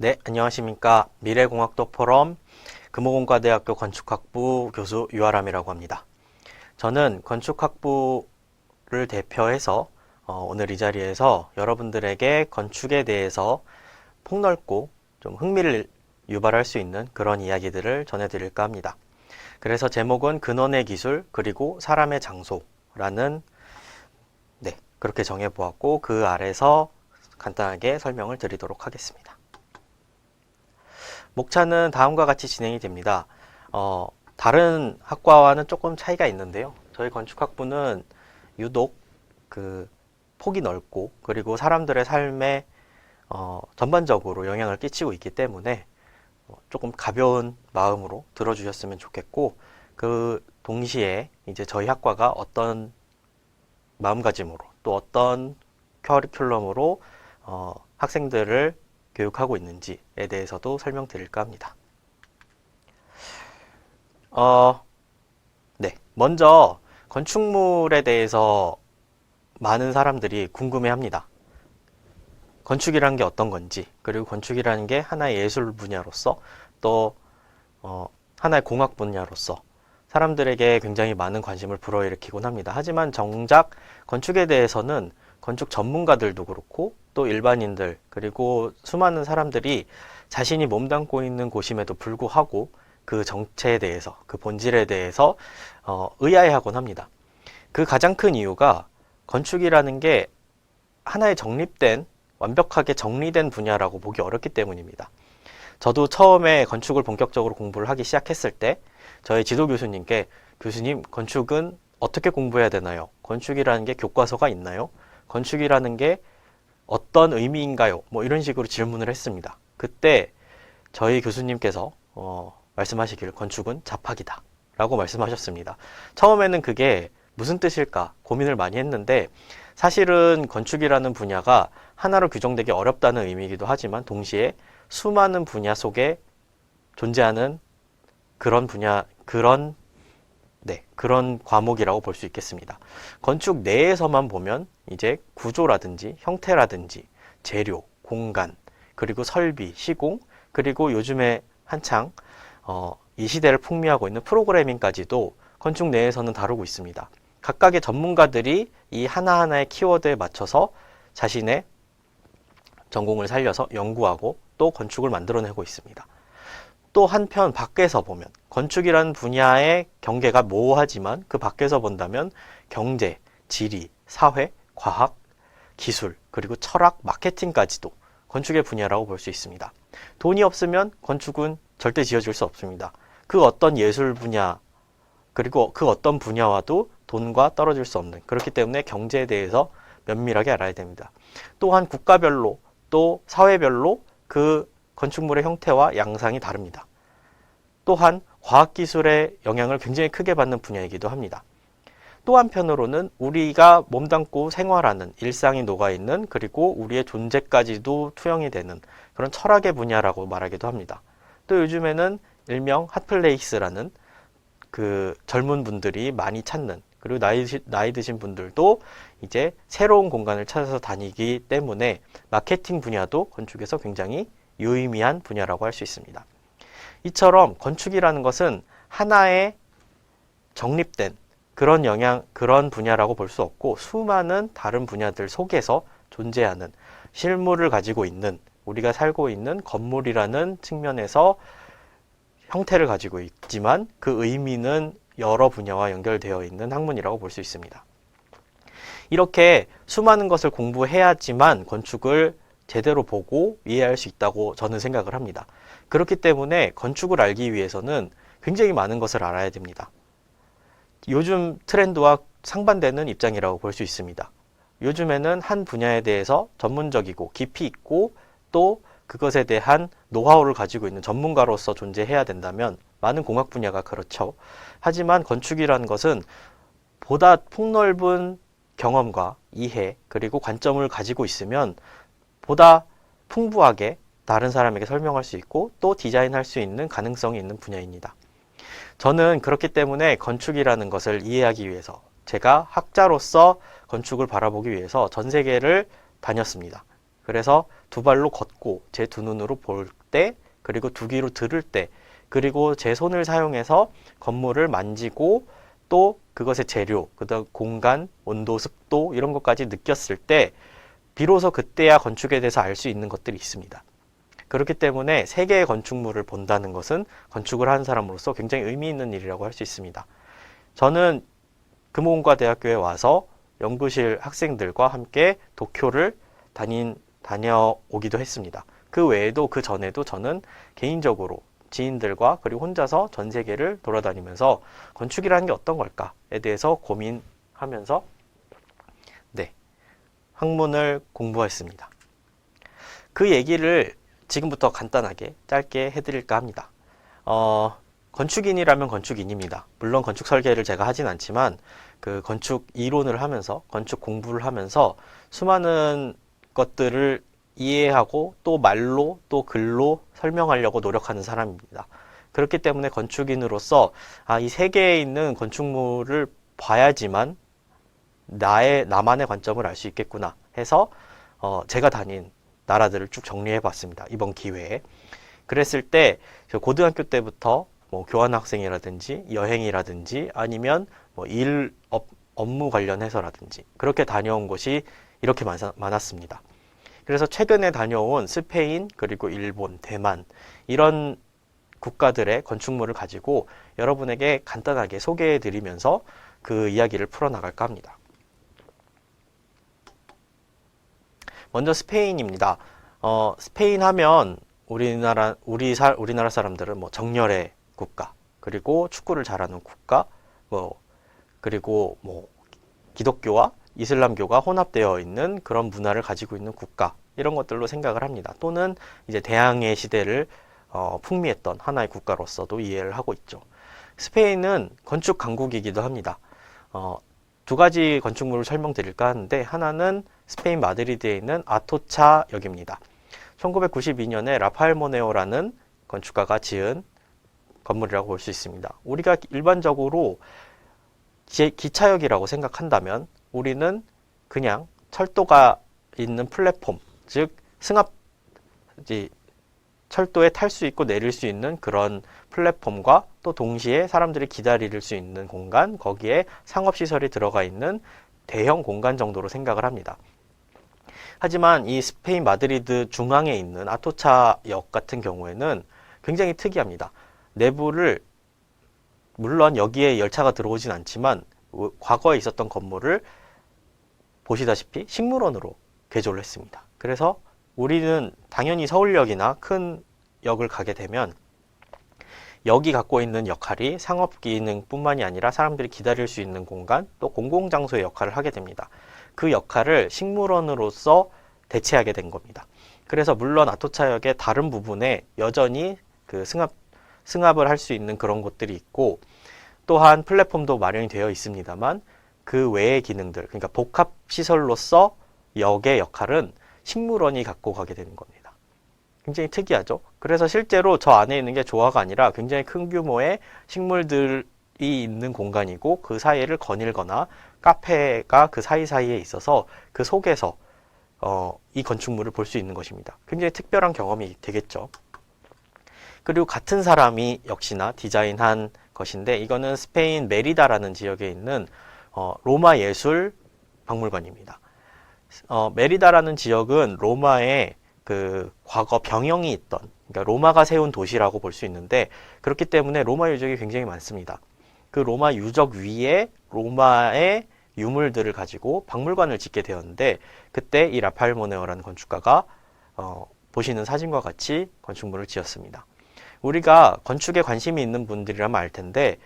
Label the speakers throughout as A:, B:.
A: 네, 안녕하십니까. 미래공학도 포럼 금호공과대학교 건축학부 교수 유아람이라고 합니다. 저는 건축학부를 대표해서 오늘 이 자리에서 여러분들에게 건축에 대해서 폭넓고 좀 흥미를 유발할 수 있는 그런 이야기들을 전해드릴까 합니다. 그래서 제목은 근원의 기술 그리고 사람의 장소라는 그렇게 정해보았고 그 아래서 간단하게 설명을 드리도록 하겠습니다. 목차는 다음과 같이 진행이 됩니다. 다른 학과와는 조금 차이가 있는데요. 저희 건축학부는 유독 그 폭이 넓고 그리고 사람들의 삶에 전반적으로 영향을 끼치고 있기 때문에 조금 가벼운 마음으로 들어주셨으면 좋겠고, 그 동시에 이제 저희 학과가 어떤 마음가짐으로 또 어떤 커리큘럼으로 학생들을 교육하고 있는지에 대해서도 설명드릴까 합니다. 먼저 건축물에 대해서 많은 사람들이 궁금해합니다. 건축이라는 게 어떤 건지, 그리고 건축이라는 게 하나의 예술 분야로서 또 하나의 공학 분야로서 사람들에게 굉장히 많은 관심을 불어일으키곤 합니다. 하지만 정작 건축에 대해서는 건축 전문가들도 그렇고 또 일반인들 그리고 수많은 사람들이 자신이 몸담고 있는 곳임에도 불구하고 그 정체에 대해서, 그 본질에 대해서 의아해하곤 합니다. 그 가장 큰 이유가 건축이라는 게 하나의 정립된, 완벽하게 정리된 분야라고 보기 어렵기 때문입니다. 저도 처음에 건축을 본격적으로 공부를 하기 시작했을 때 저희 지도 교수님께 교수님, 건축은 어떻게 공부해야 되나요? 건축이라는 게 교과서가 있나요? 건축이라는 게 어떤 의미인가요? 뭐 이런 식으로 질문을 했습니다. 그때 저희 교수님께서 말씀하시길 건축은 잡학이다 라고 말씀하셨습니다. 처음에는 그게 무슨 뜻일까 고민을 많이 했는데, 사실은 건축이라는 분야가 하나로 규정되기 어렵다는 의미이기도 하지만 동시에 수많은 분야 속에 존재하는 그런 분야, 그런 과목이라고 볼 수 있겠습니다. 건축 내에서만 보면 이제 구조라든지 형태라든지 재료, 공간, 그리고 설비, 시공, 그리고 요즘에 한창 이 시대를 풍미하고 있는 프로그래밍까지도 건축 내에서는 다루고 있습니다. 각각의 전문가들이 이 하나하나의 키워드에 맞춰서 자신의 전공을 살려서 연구하고 또 건축을 만들어내고 있습니다. 또 한편 밖에서 보면 건축이라는 분야의 경계가 모호하지만 그 밖에서 본다면 경제, 지리, 사회, 과학, 기술, 그리고 철학, 마케팅까지도 건축의 분야라고 볼 수 있습니다. 돈이 없으면 건축은 절대 지어질 수 없습니다. 그 어떤 예술 분야, 그리고 그 어떤 분야와도 돈과 떨어질 수 없는, 그렇기 때문에 경제에 대해서 면밀하게 알아야 됩니다. 또한 국가별로 또 사회별로 그 건축물의 형태와 양상이 다릅니다. 또한 과학기술의 영향을 굉장히 크게 받는 분야이기도 합니다. 또 한편으로는 우리가 몸담고 생활하는, 일상이 녹아있는, 그리고 우리의 존재까지도 투영이 되는 그런 철학의 분야라고 말하기도 합니다. 또 요즘에는 일명 핫플레이스라는 그 젊은 분들이 많이 찾는, 그리고 나이 드신 분들도 이제 새로운 공간을 찾아서 다니기 때문에 마케팅 분야도 건축에서 굉장히 유의미한 분야라고 할 수 있습니다. 이처럼 건축이라는 것은 하나의 정립된 그런 분야라고 볼 수 없고, 수많은 다른 분야들 속에서 존재하는, 실물을 가지고 있는, 우리가 살고 있는 건물이라는 측면에서 형태를 가지고 있지만 그 의미는 여러 분야와 연결되어 있는 학문이라고 볼 수 있습니다. 이렇게 수많은 것을 공부해야지만 건축을 제대로 보고 이해할 수 있다고 저는 생각을 합니다. 그렇기 때문에 건축을 알기 위해서는 굉장히 많은 것을 알아야 됩니다. 요즘 트렌드와 상반되는 입장이라고 볼 수 있습니다. 요즘에는 한 분야에 대해서 전문적이고 깊이 있고 또 그것에 대한 노하우를 가지고 있는 전문가로서 존재해야 된다면 많은 공학 분야가 그렇죠. 하지만 건축이라는 것은 보다 폭넓은 경험과 이해 그리고 관점을 가지고 있으면 보다 풍부하게 다른 사람에게 설명할 수 있고 또 디자인할 수 있는 가능성이 있는 분야입니다. 저는 그렇기 때문에 건축이라는 것을 이해하기 위해서, 제가 학자로서 건축을 바라보기 위해서 전 세계를 다녔습니다. 그래서 두 발로 걷고 제 두 눈으로 볼 때, 그리고 두 귀로 들을 때, 그리고 제 손을 사용해서 건물을 만지고 또 그것의 재료, 그다음 공간, 온도, 습도 이런 것까지 느꼈을 때 비로소 그때야 건축에 대해서 알 수 있는 것들이 있습니다. 그렇기 때문에 세 개의 건축물을 본다는 것은 건축을 하는 사람으로서 굉장히 의미 있는 일이라고 할 수 있습니다. 저는 금호공과대학교에 와서 연구실 학생들과 함께 도쿄를 다녀오기도 했습니다. 그 외에도 그 전에도 저는 개인적으로 지인들과 그리고 혼자서 전 세계를 돌아다니면서 건축이라는 게 어떤 걸까에 대해서 고민하면서 학문을 공부했습니다. 그 얘기를 지금부터 간단하게 짧게 해드릴까 합니다. 건축인이라면 건축인입니다. 물론 건축 설계를 제가 하진 않지만 그 건축 이론을 하면서 건축 공부를 하면서 수많은 것들을 이해하고 또 말로 또 글로 설명하려고 노력하는 사람입니다. 그렇기 때문에 건축인으로서 이 세계에 있는 건축물을 봐야지만 나만의 관점을 알 수 있겠구나 해서 제가 다닌 나라들을 쭉 정리해 봤습니다. 이번 기회에. 그랬을 때 고등학교 때부터 뭐 교환학생이라든지 여행이라든지 아니면 뭐 업무 관련해서라든지 그렇게 다녀온 곳이 이렇게 많았습니다. 그래서 최근에 다녀온 스페인, 그리고 일본, 대만 이런 국가들의 건축물을 가지고 여러분에게 간단하게 소개해 드리면서 그 이야기를 풀어나갈까 합니다. 먼저 스페인입니다. 스페인 하면 우리나라 사람들은 뭐 정열의 국가, 그리고 축구를 잘하는 국가, 그리고 뭐 기독교와 이슬람교가 혼합되어 있는 그런 문화를 가지고 있는 국가, 이런 것들로 생각을 합니다. 또는 이제 대항해 시대를 풍미했던 하나의 국가로서도 이해를 하고 있죠. 스페인은 건축 강국이기도 합니다. 두 가지 건축물을 설명드릴까 하는데, 하나는 스페인 마드리드에 있는 아토차 역입니다. 1992년에 라파엘 모네오라는 건축가가 지은 건물이라고 볼 수 있습니다. 우리가 일반적으로 기차역이라고 생각한다면 우리는 그냥 철도가 있는 플랫폼, 즉 철도에 탈 수 있고 내릴 수 있는 그런 플랫폼과 또 동시에 사람들이 기다릴 수 있는 공간, 거기에 상업시설이 들어가 있는 대형 공간 정도로 생각을 합니다. 하지만 이 스페인 마드리드 중앙에 있는 아토차 역 같은 경우에는 굉장히 특이합니다. 내부를, 물론 여기에 열차가 들어오진 않지만 과거에 있었던 건물을 보시다시피 식물원으로 개조를 했습니다. 그래서 우리는 당연히 서울역이나 큰 역을 가게 되면 역이 갖고 있는 역할이 상업 기능뿐만이 아니라 사람들이 기다릴 수 있는 공간, 또 공공장소의 역할을 하게 됩니다. 그 역할을 식물원으로서 대체하게 된 겁니다. 그래서 물론 아토차역의 다른 부분에 여전히 그 승합을 할 수 있는 그런 곳들이 있고, 또한 플랫폼도 마련이 되어 있습니다만 그 외의 기능들, 그러니까 복합시설로서 역의 역할은 식물원이 갖고 가게 되는 겁니다. 굉장히 특이하죠? 그래서 실제로 저 안에 있는 게 조화가 아니라 굉장히 큰 규모의 식물들이 있는 공간이고, 그 사이를 거닐거나 카페가 그 사이사이에 있어서 그 속에서 이 건축물을 볼 수 있는 것입니다. 굉장히 특별한 경험이 되겠죠. 그리고 같은 사람이 역시나 디자인한 것인데, 이거는 스페인 메리다라는 지역에 있는 로마 예술 박물관입니다. 메리다라는 지역은 로마의 그 과거 병영이 있던, 그러니까 로마가 세운 도시라고 볼 수 있는데, 그렇기 때문에 로마 유적이 굉장히 많습니다. 그 로마 유적 위에 로마의 유물들을 가지고 박물관을 짓게 되었는데, 그때 이 라파엘 모네오라는 건축가가 보시는 사진과 같이 건축물을 지었습니다. 우리가 건축에 관심이 있는 분들이라면 알 텐데,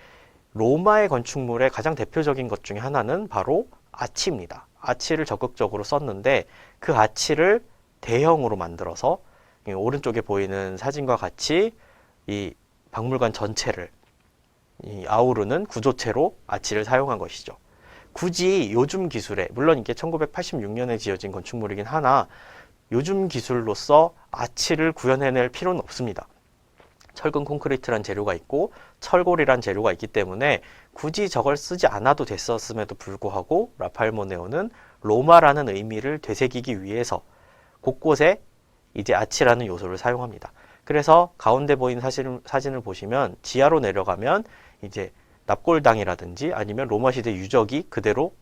A: 로마의 건축물의 가장 대표적인 것 중에 하나는 바로 아치입니다. 아치를 적극적으로 썼는데, 그 아치를 대형으로 만들어서 오른쪽에 보이는 사진과 같이 이 박물관 전체를 아우르는 구조체로 아치를 사용한 것이죠. 굳이 요즘 기술에, 물론 이게 1986년에 지어진 건축물이긴 하나 요즘 기술로서 아치를 구현해낼 필요는 없습니다. 철근 콘크리트란 재료가 있고 철골이란 재료가 있기 때문에 굳이 저걸 쓰지 않아도 됐었음에도 불구하고 라파엘 모네오는 로마라는 의미를 되새기기 위해서 곳곳에 이제 아치라는 요소를 사용합니다. 그래서 가운데 보이는 사진을 보시면 지하로 내려가면 이제 납골당이라든지 아니면 로마 시대 유적이 그대로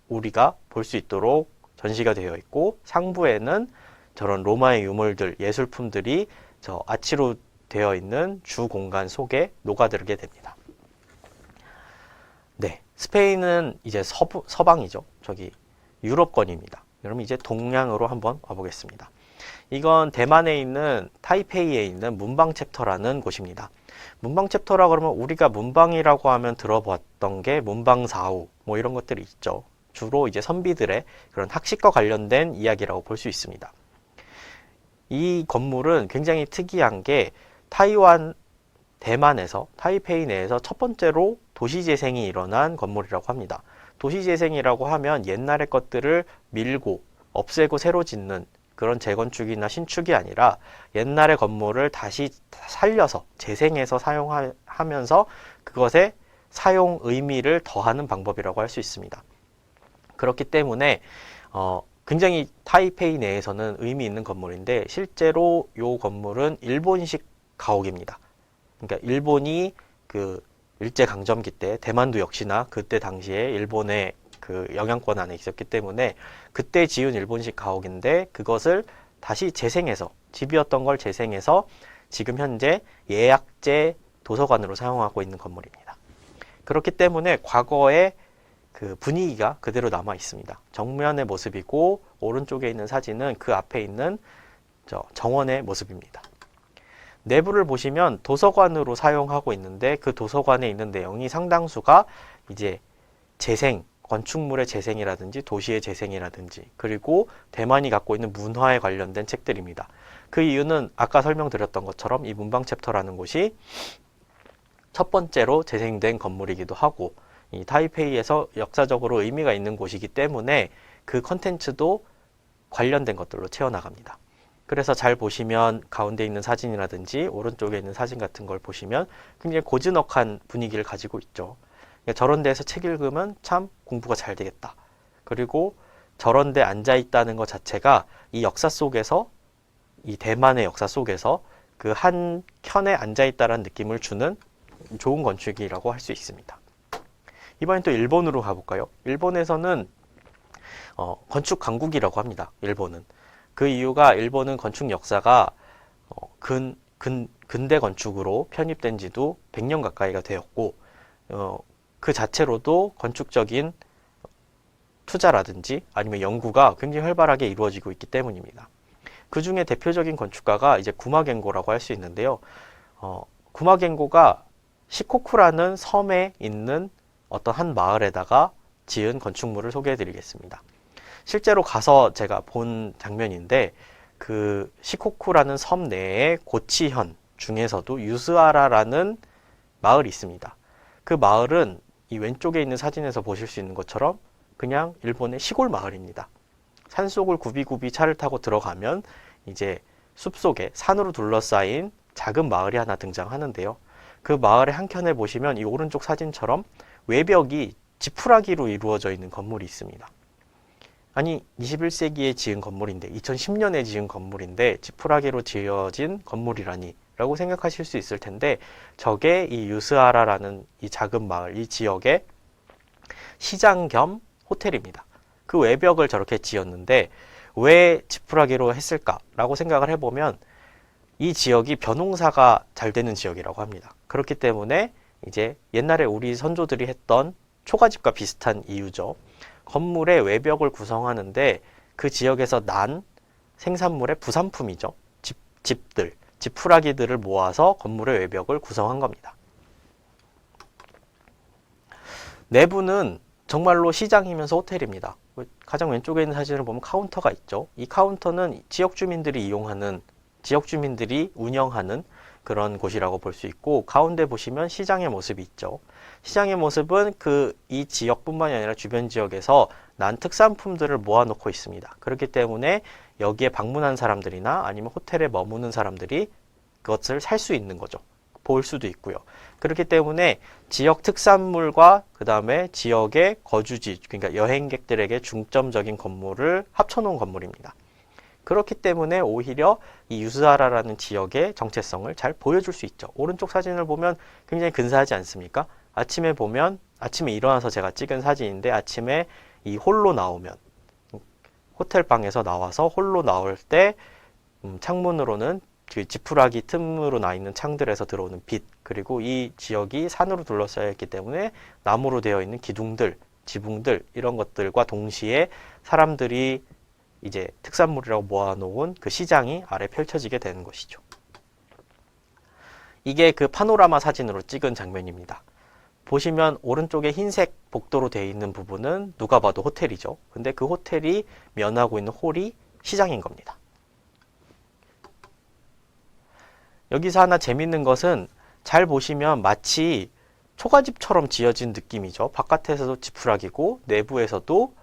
A: 우리가 볼 수 있도록 전시가 되어 있고, 상부에는 저런 로마의 유물들, 예술품들이 저 아치로 되어 있는 주 공간 속에 녹아들게 됩니다. 네, 스페인은 이제 서방이죠. 저기 유럽권입니다. 그럼 이제 동양으로 한번 와보겠습니다. 이건 대만에 있는 타이페이에 있는 문방 챕터라는 곳입니다. 문방 챕터라 그러면 우리가 문방이라고 하면 들어봤던 게 문방사우 뭐 이런 것들이 있죠. 주로 이제 선비들의 그런 학식과 관련된 이야기라고 볼 수 있습니다. 이 건물은 굉장히 특이한 게 대만에서 타이페이 내에서 첫 번째로 도시재생이 일어난 건물이라고 합니다. 도시재생이라고 하면 옛날의 것들을 밀고 없애고 새로 짓는 그런 재건축이나 신축이 아니라 옛날의 건물을 다시 살려서 재생해서 사용하면서 그것에 사용 의미를 더하는 방법이라고 할 수 있습니다. 그렇기 때문에 굉장히 타이페이 내에서는 의미 있는 건물인데, 실제로 이 건물은 일본식 가옥입니다. 그러니까 일본이 그 일제강점기 때, 대만도 역시나 그때 당시에 일본의 그 영향권 안에 있었기 때문에 그때 지은 일본식 가옥인데, 그것을 다시 재생해서, 집이었던 걸 재생해서 지금 현재 예약제 도서관으로 사용하고 있는 건물입니다. 그렇기 때문에 과거의 그 분위기가 그대로 남아 있습니다. 정면의 모습이고, 오른쪽에 있는 사진은 그 앞에 있는 정원의 모습입니다. 내부를 보시면 도서관으로 사용하고 있는데, 그 도서관에 있는 내용이 상당수가 이제 재생, 건축물의 재생이라든지 도시의 재생이라든지, 그리고 대만이 갖고 있는 문화에 관련된 책들입니다. 그 이유는 아까 설명드렸던 것처럼 이 문방 챕터라는 곳이 첫 번째로 재생된 건물이기도 하고, 이 타이페이에서 역사적으로 의미가 있는 곳이기 때문에 그 컨텐츠도 관련된 것들로 채워나갑니다. 그래서 잘 보시면 가운데 있는 사진이라든지 오른쪽에 있는 사진 같은 걸 보시면 굉장히 고즈넉한 분위기를 가지고 있죠. 그러니까 저런 데서 책 읽으면 참 공부가 잘 되겠다. 그리고 저런 데 앉아 있다는 것 자체가 이 역사 속에서, 이 대만의 역사 속에서 그 한 켠에 앉아 있다는 느낌을 주는 좋은 건축이라고 할 수 있습니다. 이번엔 또 일본으로 가볼까요? 일본에서는 건축 강국이라고 합니다. 일본은. 그 이유가 일본은 건축 역사가 근대 건축으로 편입된 지도 100년 가까이가 되었고, 그 자체로도 건축적인 투자라든지 아니면 연구가 굉장히 활발하게 이루어지고 있기 때문입니다. 그 중에 대표적인 건축가가 이제 구마겐고라고 할 수 있는데요. 구마겐고가 시코쿠라는 섬에 있는 어떤 한 마을에다가 지은 건축물을 소개해 드리겠습니다. 실제로 가서 제가 본 장면인데, 그 시코쿠라는 섬 내에 고치현 중에서도 유스아라라는 마을이 있습니다. 그 마을은 이 왼쪽에 있는 사진에서 보실 수 있는 것처럼 그냥 일본의 시골 마을입니다. 산속을 굽이굽이 차를 타고 들어가면 이제 숲속에 산으로 둘러싸인 작은 마을이 하나 등장하는데요. 그 마을의 한켠에 보시면 이 오른쪽 사진처럼 외벽이 지푸라기로 이루어져 있는 건물이 있습니다. 아니, 21세기에 지은 건물인데, 2010년에 지은 건물인데 지푸라기로 지어진 건물이라니 라고 생각하실 수 있을 텐데, 저게 이 유스아라라는 이 작은 마을, 이 지역의 시장 겸 호텔입니다. 그 외벽을 저렇게 지었는데 왜 지푸라기로 했을까라고 생각을 해보면, 이 지역이 벼농사가 잘 되는 지역이라고 합니다. 그렇기 때문에 이제 옛날에 우리 선조들이 했던 초가집과 비슷한 이유죠. 건물의 외벽을 구성하는데 그 지역에서 난 생산물의 부산품이죠. 집들, 지푸라기들을 모아서 건물의 외벽을 구성한 겁니다. 내부는 정말로 시장이면서 호텔입니다. 가장 왼쪽에 있는 사진을 보면 카운터가 있죠. 이 카운터는 지역 주민들이 운영하는 그런 곳이라고 볼 수 있고, 가운데 보시면 시장의 모습이 있죠. 시장의 모습은 이 지역뿐만이 아니라 주변 지역에서 난 특산품들을 모아놓고 있습니다. 그렇기 때문에 여기에 방문한 사람들이나 아니면 호텔에 머무는 사람들이 그것을 살 수 있는 거죠. 볼 수도 있고요. 그렇기 때문에 지역 특산물과 그 다음에 지역의 거주지, 그러니까 여행객들에게 중점적인 건물을 합쳐놓은 건물입니다. 그렇기 때문에 오히려 이 유스하라라는 지역의 정체성을 잘 보여줄 수 있죠. 오른쪽 사진을 보면 굉장히 근사하지 않습니까? 아침에 보면, 아침에 일어나서 제가 찍은 사진인데, 아침에 이 홀로 나오면, 호텔 방에서 나와서 홀로 나올 때 창문으로는 그 지푸라기 틈으로 나 있는 창들에서 들어오는 빛, 그리고 이 지역이 산으로 둘러싸여 있기 때문에 나무로 되어 있는 기둥들, 지붕들, 이런 것들과 동시에 사람들이 이제 특산물이라고 모아놓은 그 시장이 아래 펼쳐지게 되는 것이죠. 이게 그 파노라마 사진으로 찍은 장면입니다. 보시면 오른쪽에 흰색 복도로 되어 있는 부분은 누가 봐도 호텔이죠. 근데 그 호텔이 면하고 있는 홀이 시장인 겁니다. 여기서 하나 재밌는 것은 잘 보시면 마치 초가집처럼 지어진 느낌이죠. 바깥에서도 지푸라기고 내부에서도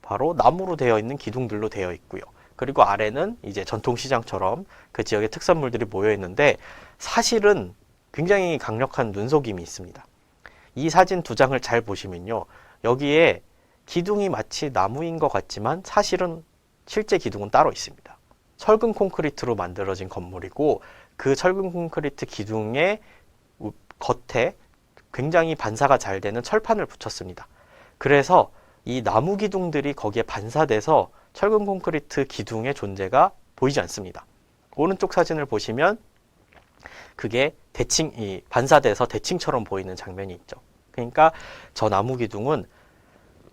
A: 바로 나무로 되어 있는 기둥들로 되어 있고요. 그리고 아래는 이제 전통시장처럼 그 지역의 특산물들이 모여 있는데, 사실은 굉장히 강력한 눈속임이 있습니다. 이 사진 두 장을 잘 보시면요, 여기에 기둥이 마치 나무인 것 같지만 사실은 실제 기둥은 따로 있습니다. 철근 콘크리트로 만들어진 건물이고, 그 철근 콘크리트 기둥의 겉에 굉장히 반사가 잘 되는 철판을 붙였습니다. 그래서 이 나무 기둥들이 거기에 반사돼서 철근 콘크리트 기둥의 존재가 보이지 않습니다. 오른쪽 사진을 보시면 그게 대칭이 반사돼서 대칭처럼 보이는 장면이 있죠. 그러니까 저 나무 기둥은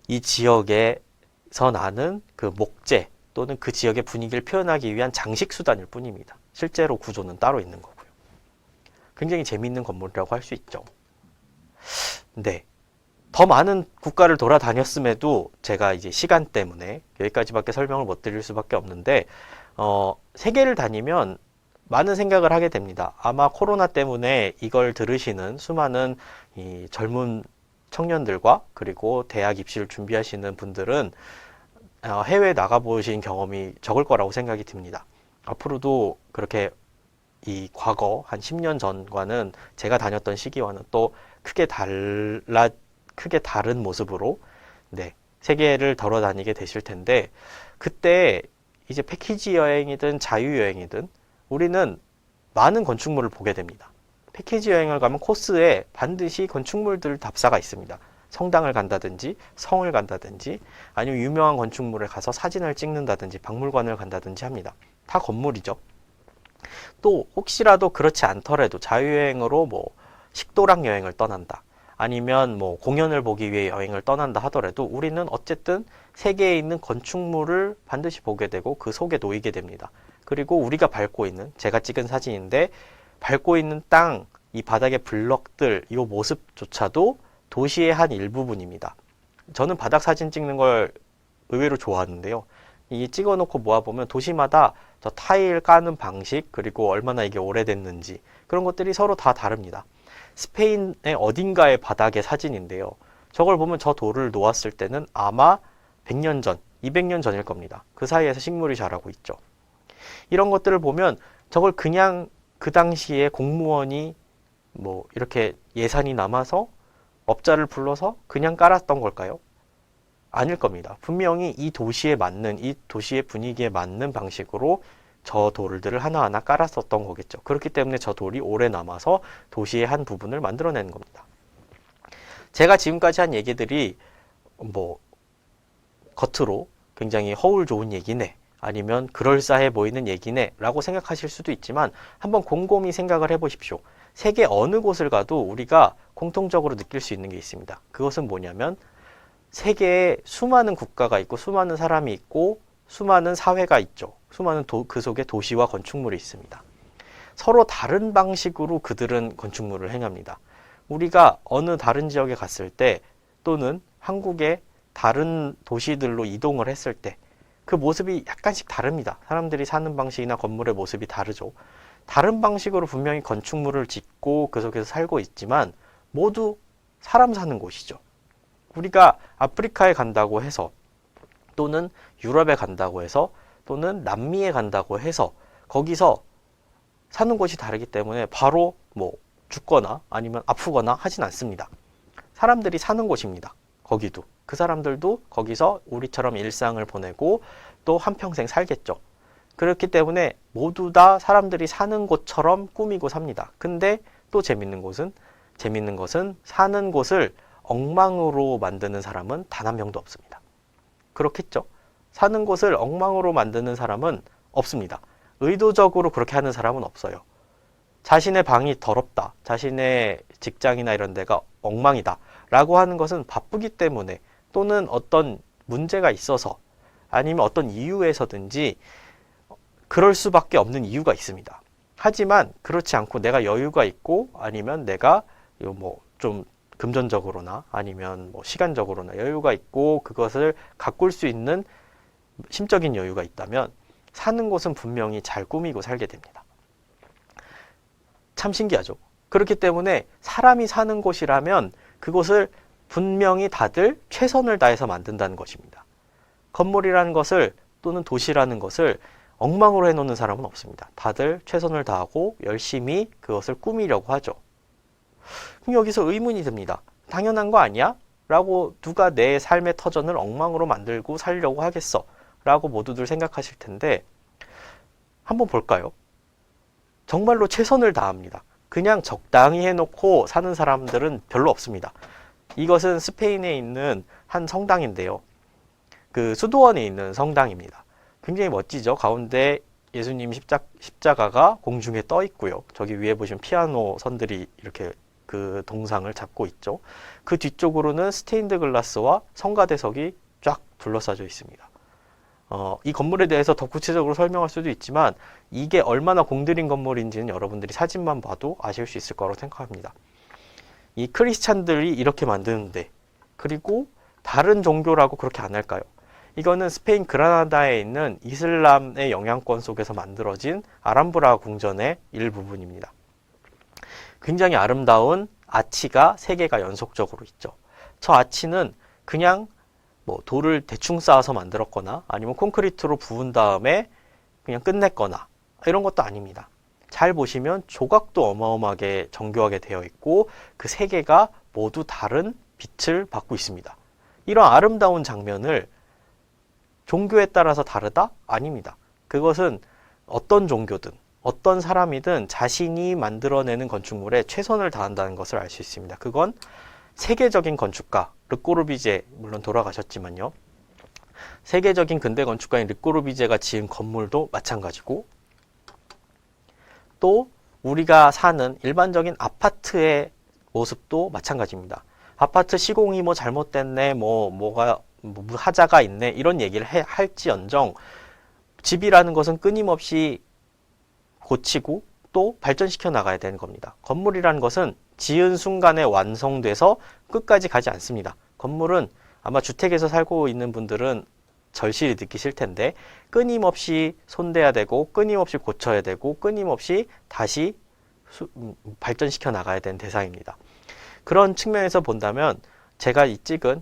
A: 이 지역에서 나는 그 목재 또는 그 지역의 분위기를 표현하기 위한 장식 수단일 뿐입니다. 실제로 구조는 따로 있는 거고요. 굉장히 재미있는 건물이라고 할 수 있죠. 네. 더 많은 국가를 돌아다녔음에도 제가 이제 시간 때문에 여기까지밖에 설명을 못 드릴 수밖에 없는데, 세계를 다니면 많은 생각을 하게 됩니다. 아마 코로나 때문에 이걸 들으시는 수많은 이 젊은 청년들과 그리고 대학 입시를 준비하시는 분들은 해외에 나가보신 경험이 적을 거라고 생각이 듭니다. 앞으로도 그렇게 이 과거 한 10년 전과는 제가 다녔던 시기와는 또 크게 다른 모습으로 세계를 돌아다니게 되실 텐데, 그때 이제 패키지 여행이든 자유여행이든 우리는 많은 건축물을 보게 됩니다. 패키지 여행을 가면 코스에 반드시 건축물들 답사가 있습니다. 성당을 간다든지 성을 간다든지 아니면 유명한 건축물에 가서 사진을 찍는다든지 박물관을 간다든지 합니다. 다 건물이죠. 또 혹시라도 그렇지 않더라도 자유여행으로 뭐 식도락 여행을 떠난다, 아니면 뭐 공연을 보기 위해 여행을 떠난다 하더라도 우리는 어쨌든 세계에 있는 건축물을 반드시 보게 되고 그 속에 놓이게 됩니다. 그리고 우리가 밟고 있는, 제가 찍은 사진인데 밟고 있는 땅, 이 바닥의 블럭들, 이 모습조차도 도시의 한 일부분입니다. 저는 바닥 사진 찍는 걸 의외로 좋아하는데요. 이 찍어놓고 모아보면 도시마다 저 타일 까는 방식, 그리고 얼마나 이게 오래됐는지, 그런 것들이 서로 다 다릅니다. 스페인의 어딘가의 바닥의 사진인데요. 저걸 보면 저 돌을 놓았을 때는 아마 100년 전, 200년 전일 겁니다. 그 사이에서 식물이 자라고 있죠. 이런 것들을 보면 저걸 그냥 그 당시에 공무원이 뭐 이렇게 예산이 남아서 업자를 불러서 그냥 깔았던 걸까요? 아닐 겁니다. 분명히 이 도시에 맞는, 이 도시의 분위기에 맞는 방식으로 저 돌들을 하나하나 깔았었던 거겠죠. 그렇기 때문에 저 돌이 오래 남아서 도시의 한 부분을 만들어내는 겁니다. 제가 지금까지 한 얘기들이 뭐 겉으로 굉장히 허울 좋은 얘기네, 아니면 그럴싸해 보이는 얘기네 라고 생각하실 수도 있지만, 한번 곰곰이 생각을 해보십시오. 세계 어느 곳을 가도 우리가 공통적으로 느낄 수 있는 게 있습니다. 그것은 뭐냐면 세계에 수많은 국가가 있고 수많은 사람이 있고 수많은 사회가 있죠. 수많은 그 속에 도시와 건축물이 있습니다. 서로 다른 방식으로 그들은 건축물을 행합니다. 우리가 어느 다른 지역에 갔을 때, 또는 한국의 다른 도시들로 이동을 했을 때 그 모습이 약간씩 다릅니다. 사람들이 사는 방식이나 건물의 모습이 다르죠. 다른 방식으로 분명히 건축물을 짓고 그 속에서 살고 있지만 모두 사람 사는 곳이죠. 우리가 아프리카에 간다고 해서, 또는 유럽에 간다고 해서, 또는 남미에 간다고 해서 거기서 사는 곳이 다르기 때문에 바로 뭐 죽거나 아니면 아프거나 하진 않습니다. 사람들이 사는 곳입니다. 거기도. 그 사람들도 거기서 우리처럼 일상을 보내고 또 한평생 살겠죠. 그렇기 때문에 모두 다 사람들이 사는 곳처럼 꾸미고 삽니다. 근데 또 재밌는 것은 사는 곳을 엉망으로 만드는 사람은 단 한 명도 없습니다. 그렇겠죠? 사는 곳을 엉망으로 만드는 사람은 없습니다. 의도적으로 그렇게 하는 사람은 없어요. 자신의 방이 더럽다, 자신의 직장이나 이런 데가 엉망이다 라고 하는 것은 바쁘기 때문에, 또는 어떤 문제가 있어서, 아니면 어떤 이유에서든지 그럴 수밖에 없는 이유가 있습니다. 하지만 그렇지 않고 내가 여유가 있고, 아니면 내가 뭐 좀 금전적으로나 아니면 뭐 시간적으로나 여유가 있고 그것을 가꿀 수 있는 심적인 여유가 있다면 사는 곳은 분명히 잘 꾸미고 살게 됩니다. 참 신기하죠? 그렇기 때문에 사람이 사는 곳이라면 그곳을 분명히 다들 최선을 다해서 만든다는 것입니다. 건물이라는 것을, 또는 도시라는 것을 엉망으로 해놓는 사람은 없습니다. 다들 최선을 다하고 열심히 그것을 꾸미려고 하죠. 그럼 여기서 의문이 듭니다. 당연한 거 아니야? 라고, 누가 내 삶의 터전을 엉망으로 만들고 살려고 하겠어? 라고 모두들 생각하실 텐데, 한번 볼까요? 정말로 최선을 다합니다. 그냥 적당히 해놓고 사는 사람들은 별로 없습니다. 이것은 스페인에 있는 한 성당인데요. 그 수도원에 있는 성당입니다. 굉장히 멋지죠? 가운데 예수님 십자가가 공중에 떠 있고요. 저기 위에 보시면 피아노 선들이 이렇게 그 동상을 잡고 있죠. 그 뒤쪽으로는 스테인드 글라스와 성가대석이 쫙 둘러싸져 있습니다. 이 건물에 대해서 더 구체적으로 설명할 수도 있지만 이게 얼마나 공들인 건물인지는 여러분들이 사진만 봐도 아실 수 있을 거라고 생각합니다. 이 크리스찬들이 이렇게 만드는데, 그리고 다른 종교라고 그렇게 안 할까요? 이거는 스페인 그라나다에 있는 이슬람의 영향권 속에서 만들어진 아람브라 궁전의 일부분입니다. 굉장히 아름다운 아치가 3개가 연속적으로 있죠. 저 아치는 그냥 뭐 돌을 대충 쌓아서 만들었거나 아니면 콘크리트로 부은 다음에 그냥 끝냈거나 이런 것도 아닙니다. 잘 보시면 조각도 어마어마하게 정교하게 되어 있고 그 3개가 모두 다른 빛을 받고 있습니다. 이런 아름다운 장면을 종교에 따라서 다르다? 아닙니다. 그것은 어떤 종교든 어떤 사람이든 자신이 만들어내는 건축물에 최선을 다한다는 것을 알 수 있습니다. 그건 세계적인 건축가 르꼬르비제, 물론 돌아가셨지만요. 세계적인 근대 건축가인 르꼬르비제가 지은 건물도 마찬가지고, 또 우리가 사는 일반적인 아파트의 모습도 마찬가지입니다. 아파트 시공이 뭐 잘못됐네, 뭐가 하자가 있네, 이런 얘기를 할지언정 집이라는 것은 끊임없이 고치고 또 발전시켜 나가야 되는 겁니다. 건물이라는 것은 지은 순간에 완성돼서 끝까지 가지 않습니다. 건물은 아마 주택에서 살고 있는 분들은 절실히 느끼실 텐데 끊임없이 손대야 되고 끊임없이 고쳐야 되고 끊임없이 다시 발전시켜 나가야 되는 대상입니다. 그런 측면에서 본다면 제가 찍은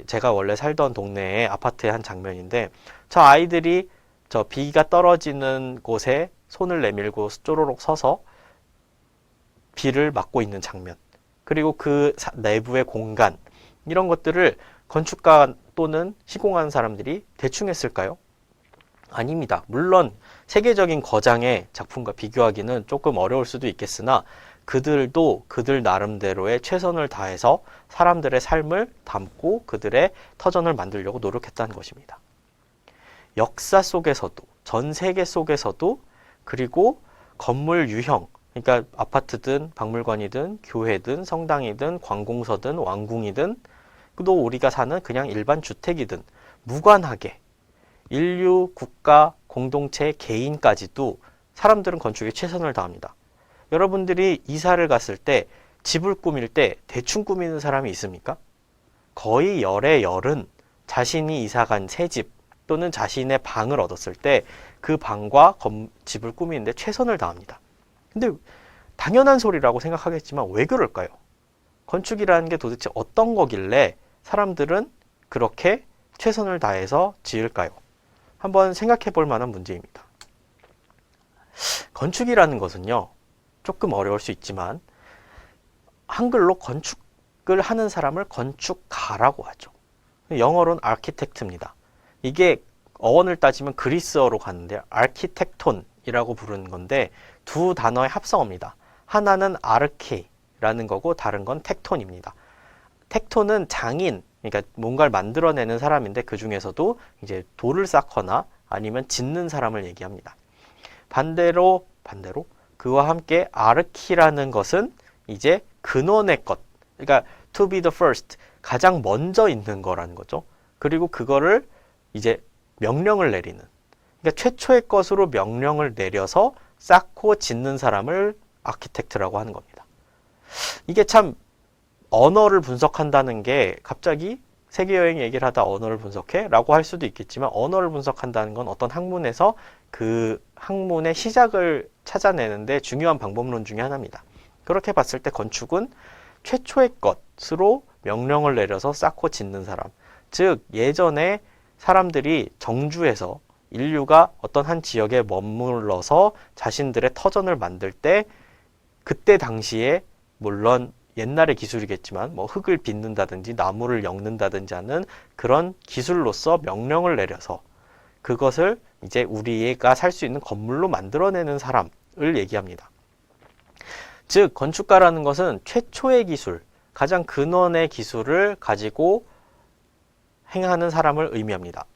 A: 제가 원래 살던 동네의 아파트의 한 장면인데, 저 아이들이 저 비가 떨어지는 곳에 손을 내밀고 쪼로록 서서 비를 맞고 있는 장면, 그리고 그 내부의 공간, 이런 것들을 건축가 또는 시공하는 사람들이 대충 했을까요? 아닙니다. 물론 세계적인 거장의 작품과 비교하기는 조금 어려울 수도 있겠으나 그들도 그들 나름대로의 최선을 다해서 사람들의 삶을 담고 그들의 터전을 만들려고 노력했다는 것입니다. 역사 속에서도, 전 세계 속에서도, 그리고 건물 유형, 그러니까 아파트든 박물관이든 교회든 성당이든 관공서든 왕궁이든 또 우리가 사는 그냥 일반 주택이든 무관하게 인류, 국가, 공동체, 개인까지도 사람들은 건축에 최선을 다합니다. 여러분들이 이사를 갔을 때 집을 꾸밀 때 대충 꾸미는 사람이 있습니까? 거의 열의 열은 자신이 이사간 새 집 또는 자신의 방을 얻었을 때 그 방과 집을 꾸미는데 최선을 다합니다. 근데 당연한 소리라고 생각하겠지만 왜 그럴까요? 건축이라는 게 도대체 어떤 거길래 사람들은 그렇게 최선을 다해서 지을까요? 한번 생각해 볼 만한 문제입니다. 건축이라는 것은요, 조금 어려울 수 있지만 한글로 건축을 하는 사람을 건축가라고 하죠. 영어로는 아키텍트입니다. 이게 어원을 따지면 그리스어로 가는데 아키텍톤이라고 부르는 건데 두 단어의 합성어입니다. 하나는 아르케라는 거고 다른 건 텍톤입니다. 텍톤은 장인, 그러니까 뭔가를 만들어내는 사람인데 그 중에서도 이제 돌을 쌓거나 아니면 짓는 사람을 얘기합니다. 반대로 그와 함께 아르키라는 것은 이제 근원의 것, 그러니까 to be the first, 가장 먼저 있는 거라는 거죠. 그리고 그거를 이제 명령을 내리는, 그러니까 최초의 것으로 명령을 내려서 쌓고 짓는 사람을 아키텍트라고 하는 겁니다. 이게 참 언어를 분석한다는 게 갑자기 세계여행 얘기를 하다 언어를 분석해? 라고 할 수도 있겠지만 언어를 분석한다는 건 어떤 학문에서 그 학문의 시작을 찾아내는데 중요한 방법론 중에 하나입니다. 그렇게 봤을 때 건축은 최초의 것으로 명령을 내려서 쌓고 짓는 사람, 즉 예전에 사람들이 정주해서 인류가 어떤 한 지역에 머물러서 자신들의 터전을 만들 때 그때 당시에 물론 옛날의 기술이겠지만 뭐 흙을 빚는다든지 나무를 엮는다든지 하는 그런 기술로서 명령을 내려서 그것을 이제 우리가 살 수 있는 건물로 만들어내는 사람을 얘기합니다. 즉 건축가라는 것은 최초의 기술, 가장 근원의 기술을 가지고 행하는 사람을 의미합니다.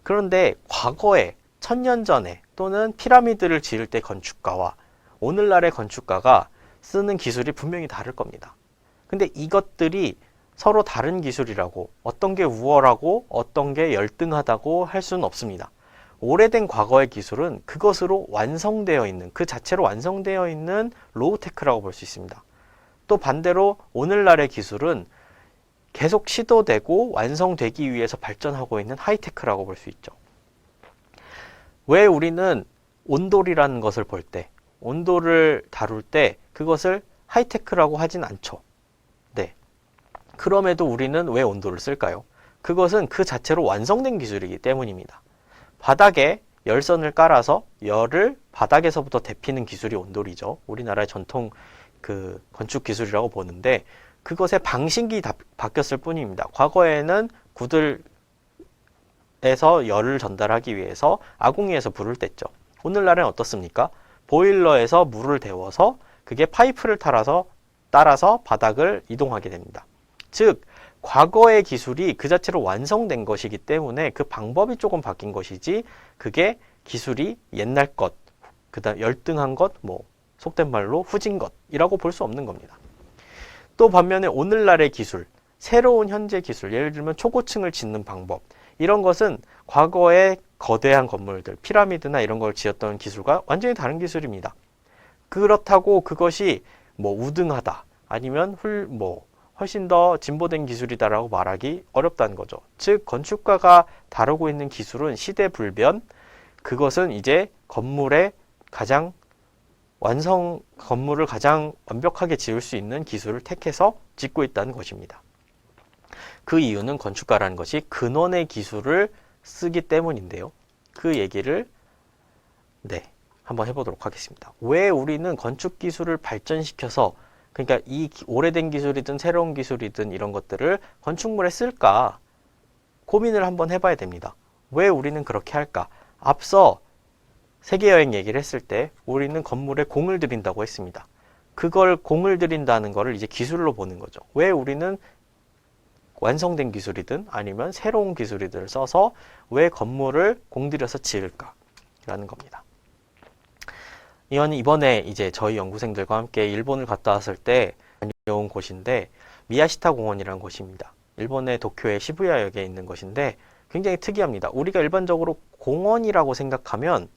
A: 그런데 과거에 1000년 전에 또는 피라미드를 지을 때 건축가와 오늘날의 건축가가 쓰는 기술이 분명히 다를 겁니다. 근데 이것들이 서로 다른 기술이라고, 어떤 게 우월하고 어떤 게 열등하다고 할 수는 없습니다. 오래된 과거의 기술은 그것으로 완성되어 있는, 그 자체로 완성되어 있는 로우테크라고 볼 수 있습니다. 또 반대로 오늘날의 기술은 계속 시도되고 완성되기 위해서 발전하고 있는 하이테크라고 볼 수 있죠. 왜 우리는 온돌이라는 것을 볼 때, 온도를 다룰 때 그것을 하이테크라고 하진 않죠. 네. 그럼에도 우리는 왜 온도를 쓸까요? 그것은 그 자체로 완성된 기술이기 때문입니다. 바닥에 열선을 깔아서 열을 바닥에서부터 데피는 기술이 온돌이죠. 우리나라의 전통 그 건축 기술이라고 보는데 그것의 방식이 바뀌었을 뿐입니다. 과거에는 구들에서 열을 전달하기 위해서 아궁이에서 불을 뗐죠. 오늘날엔 어떻습니까? 보일러에서 물을 데워서 그게 파이프를 따라서 바닥을 이동하게 됩니다. 즉 과거의 기술이 그 자체로 완성된 것이기 때문에 그 방법이 조금 바뀐 것이지 그게 기술이 옛날 것, 그다음 열등한 것, 뭐 속된 말로 후진 것이라고 볼 수 없는 겁니다. 또 반면에 오늘날의 기술, 새로운 현재 기술, 예를 들면 초고층을 짓는 방법, 이런 것은 과거의 거대한 건물들, 피라미드나 이런 걸 지었던 기술과 완전히 다른 기술입니다. 그렇다고 그것이 뭐 우등하다, 아니면 훨씬 더 진보된 기술이다라고 말하기 어렵다는 거죠. 즉 건축가가 다루고 있는 기술은 시대불변, 그것은 이제 건물을 가장 완벽하게 지을 수 있는 기술을 택해서 짓고 있다는 것입니다. 그 이유는 건축가라는 것이 근원의 기술을 쓰기 때문인데요. 그 얘기를 한번 해보도록 하겠습니다. 왜 우리는 건축 기술을 발전시켜서, 그러니까 이 오래된 기술이든 새로운 기술이든 이런 것들을 건축물에 쓸까 고민을 한번 해봐야 됩니다. 왜 우리는 그렇게 할까? 앞서 세계여행 얘기를 했을 때 우리는 건물에 공을 들인다고 했습니다. 그걸 공을 들인다는 것을 이제 기술로 보는 거죠. 왜 우리는 완성된 기술이든 아니면 새로운 기술이든 써서 왜 건물을 공들여서 지을까? 라는 겁니다. 이번에 이제 저희 연구생들과 함께 일본을 갔다 왔을 때 다녀온 곳인데 미야시타 공원이라는 곳입니다. 일본의 도쿄의 시부야역에 있는 곳인데 굉장히 특이합니다. 우리가 일반적으로 공원이라고 생각하면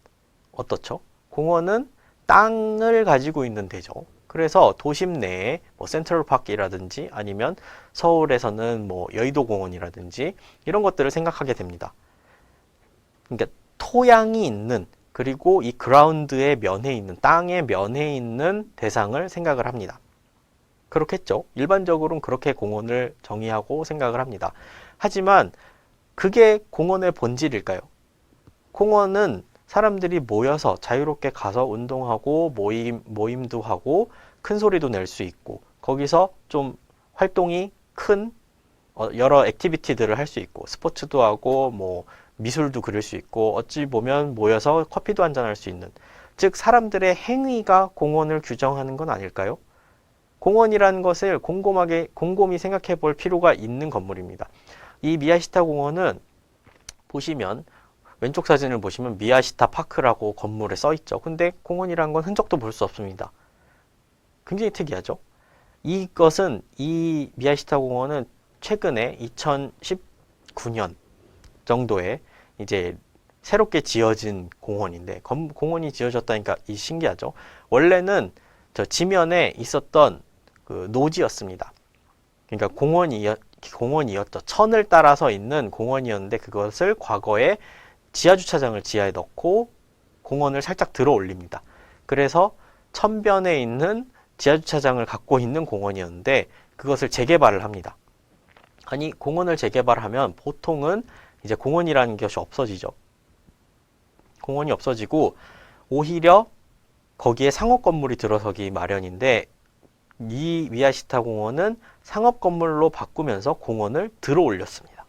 A: 어떻죠? 공원은 땅을 가지고 있는 데죠. 그래서 도심 내에 뭐 센트럴파크라든지 아니면 서울에서는 뭐 여의도 공원이라든지 이런 것들을 생각하게 됩니다. 그러니까 토양이 있는, 그리고 이 그라운드의 면에 있는, 땅의 면에 있는 대상을 생각을 합니다. 그렇겠죠. 일반적으로는 그렇게 공원을 정의하고 생각을 합니다. 하지만 그게 공원의 본질일까요? 공원은 사람들이 모여서 자유롭게 가서 운동하고 모임도 하고 큰 소리도 낼 수 있고 거기서 좀 활동이 큰 여러 액티비티들을 할 수 있고 스포츠도 하고 뭐 미술도 그릴 수 있고 어찌 보면 모여서 커피도 한잔할 수 있는, 즉 사람들의 행위가 공원을 규정하는 건 아닐까요? 공원이라는 것을 곰곰이 생각해 볼 필요가 있는 건물입니다. 이 미야시타 공원은 보시면 왼쪽 사진을 보시면 미야시타 파크라고 건물에 써 있죠. 근데 공원이라는 건 흔적도 볼 수 없습니다. 굉장히 특이하죠. 이 미야시타 공원은 최근에 2019년 정도에 이제 새롭게 지어진 공원인데, 공원이 지어졌다니까 이 신기하죠. 원래는 저 지면에 있었던 그 노지였습니다. 그러니까 공원이었죠. 천을 따라서 있는 공원이었는데 그것을 과거에 지하주차장을 지하에 넣고 공원을 살짝 들어 올립니다. 그래서 천변에 있는 지하주차장을 갖고 있는 공원이었는데 그것을 재개발을 합니다. 아니, 공원을 재개발하면 보통은 이제 공원이라는 것이 없어지죠. 공원이 없어지고 오히려 거기에 상업 건물이 들어서기 마련인데, 이 미야시타 공원은 상업 건물로 바꾸면서 공원을 들어 올렸습니다.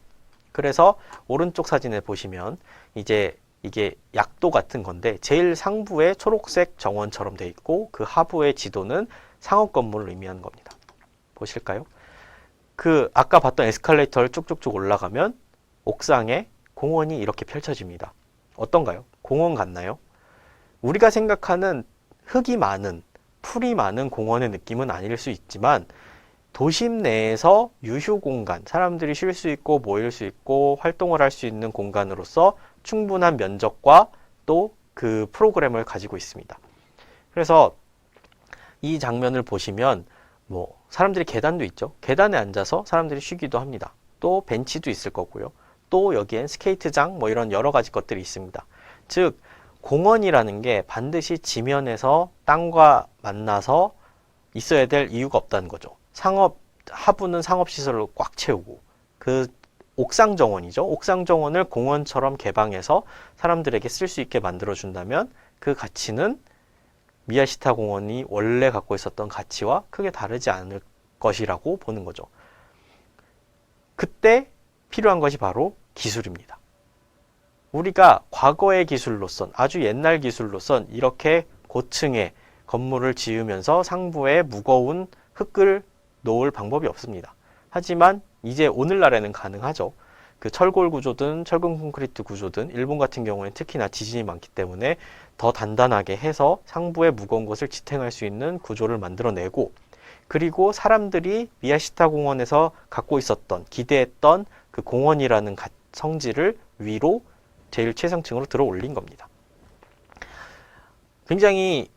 A: 그래서 오른쪽 사진에 보시면 이제 이게 약도 같은 건데 제일 상부에 초록색 정원처럼 돼 있고 그 하부의 지도는 상업 건물을 의미하는 겁니다. 보실까요? 그 아까 봤던 에스컬레이터를 쭉쭉쭉 올라가면 옥상에 공원이 이렇게 펼쳐집니다. 어떤가요? 공원 같나요? 우리가 생각하는 흙이 많은, 풀이 많은 공원의 느낌은 아닐 수 있지만 도심 내에서 유휴 공간, 사람들이 쉴 수 있고 모일 수 있고 활동을 할 수 있는 공간으로서 충분한 면적과 또 그 프로그램을 가지고 있습니다. 그래서 이 장면을 보시면 뭐 사람들이 계단도 있죠. 계단에 앉아서 사람들이 쉬기도 합니다. 또 벤치도 있을 거고요. 또 여기엔 스케이트장 뭐 이런 여러 가지 것들이 있습니다. 즉 공원이라는 게 반드시 지면에서 땅과 만나서 있어야 될 이유가 없다는 거죠. 하부는 상업시설로 꽉 채우고 그 옥상 정원이죠. 옥상 정원을 공원처럼 개방해서 사람들에게 쓸 수 있게 만들어준다면 그 가치는 미야시타 공원이 원래 갖고 있었던 가치와 크게 다르지 않을 것이라고 보는 거죠. 그때 필요한 것이 바로 기술입니다. 우리가 과거의 기술로선, 아주 옛날 기술로선 이렇게 고층의 건물을 지으면서 상부에 무거운 흙을 놓을 방법이 없습니다. 하지만 이제 오늘날에는 가능하죠. 그 철골 구조든 철근 콘크리트 구조든 일본 같은 경우에는 특히나 지진이 많기 때문에 더 단단하게 해서 상부에 무거운 것을 지탱할 수 있는 구조를 만들어내고, 그리고 사람들이 미야시타 공원에서 갖고 있었던, 기대했던 그 공원이라는 성질을 위로 제일 최상층으로 들어 올린 겁니다. 굉장히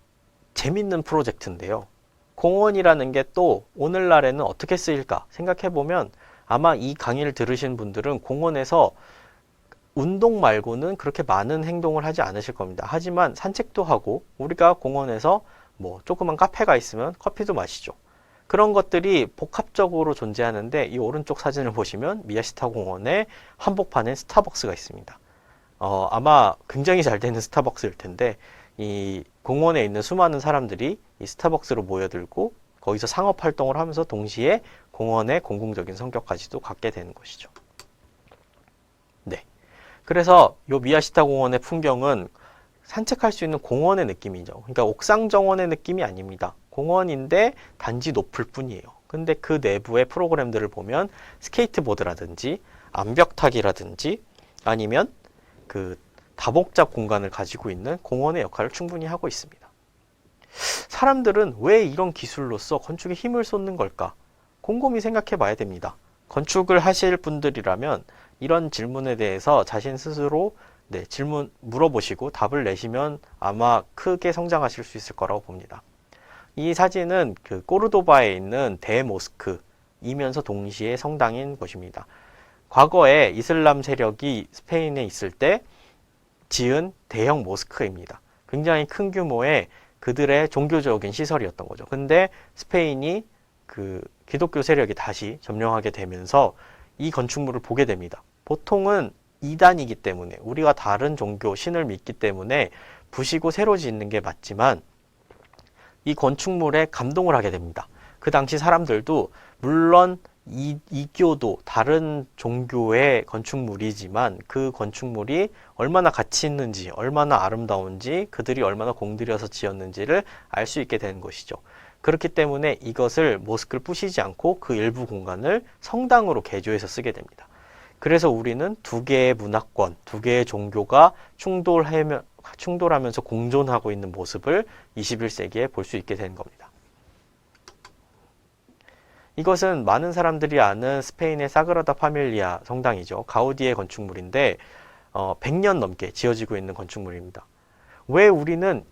A: 재밌는 프로젝트인데요. 공원이라는 게 또 오늘날에는 어떻게 쓰일까 생각해보면 아마 이 강의를 들으신 분들은 공원에서 운동 말고는 그렇게 많은 행동을 하지 않으실 겁니다. 하지만 산책도 하고 우리가 공원에서 뭐 조그만 카페가 있으면 커피도 마시죠. 그런 것들이 복합적으로 존재하는데 이 오른쪽 사진을 보시면 미야시타 공원의 한복판에 스타벅스가 있습니다. 아마 굉장히 잘 되는 스타벅스일 텐데 이 공원에 있는 수많은 사람들이 이 스타벅스로 모여들고 거기서 상업 활동을 하면서 동시에 공원의 공공적인 성격까지도 갖게 되는 것이죠. 네. 그래서 이 미야시타 공원의 풍경은 산책할 수 있는 공원의 느낌이죠. 그러니까 옥상 정원의 느낌이 아닙니다. 공원인데 단지 높을 뿐이에요. 근데 그 내부의 프로그램들을 보면 스케이트보드라든지 암벽타기라든지 아니면 그 다목적 공간을 가지고 있는 공원의 역할을 충분히 하고 있습니다. 사람들은 왜 이런 기술로서 건축에 힘을 쏟는 걸까? 곰곰이 생각해 봐야 됩니다. 건축을 하실 분들이라면 이런 질문에 대해서 자신 스스로 질문 물어보시고 답을 내시면 아마 크게 성장하실 수 있을 거라고 봅니다. 이 사진은 그 꼬르도바에 있는 대모스크이면서 동시에 성당인 곳입니다. 과거에 이슬람 세력이 스페인에 있을 때 지은 대형 모스크입니다. 굉장히 큰 규모의 그들의 종교적인 시설이었던 거죠. 근데 스페인이 그 기독교 세력이 다시 점령하게 되면서 이 건축물을 보게 됩니다. 보통은 이단이기 때문에 우리가 다른 종교 신을 믿기 때문에 부시고 새로 짓는 게 맞지만 이 건축물에 감동을 하게 됩니다. 그 당시 사람들도 물론 이교도 다른 종교의 건축물이지만 그 건축물이 얼마나 가치 있는지, 얼마나 아름다운지, 그들이 얼마나 공들여서 지었는지를 알 수 있게 되는 것이죠. 그렇기 때문에 이것을 모스크를 부시지 않고 그 일부 공간을 성당으로 개조해서 쓰게 됩니다. 그래서 우리는 두 개의 문화권, 두 개의 종교가 충돌하면서 공존하고 있는 모습을 21세기에 볼 수 있게 되는 겁니다. 이것은 많은 사람들이 아는 스페인의 사그라다 파밀리아 성당이죠. 가우디의 건축물인데 100년 넘게 지어지고 있는 건축물입니다. 왜 우리는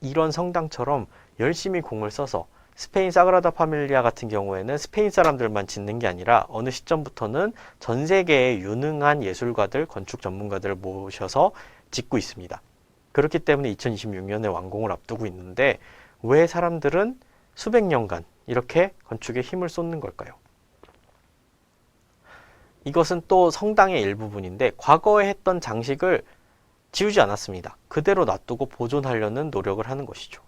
A: 이런 성당처럼 열심히 공을 써서 스페인 사그라다 파밀리아 같은 경우에는 스페인 사람들만 짓는 게 아니라 어느 시점부터는 전 세계의 유능한 예술가들, 건축 전문가들을 모셔서 짓고 있습니다. 그렇기 때문에 2026년에 완공을 앞두고 있는데 왜 사람들은 수백 년간 이렇게 건축에 힘을 쏟는 걸까요? 이것은 또 성당의 일부분인데 과거에 했던 장식을 지우지 않았습니다. 그대로 놔두고 보존하려는 노력을 하는 것이죠.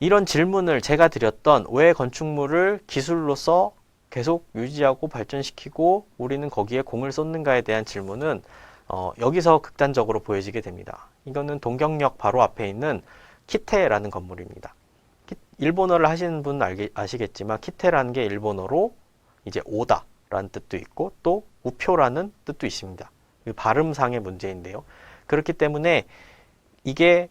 A: 이런 질문을 제가 드렸던 왜 건축물을 기술로서 계속 유지하고 발전시키고 우리는 거기에 공을 쏟는가에 대한 질문은 여기서 극단적으로 보여지게 됩니다. 이거는 동경역 바로 앞에 있는 키테라는 건물입니다. 일본어를 하시는 분은 아시겠지만 키테라는 게 일본어로 이제 오다라는 뜻도 있고 또 우표라는 뜻도 있습니다. 발음상의 문제인데요. 그렇기 때문에 이게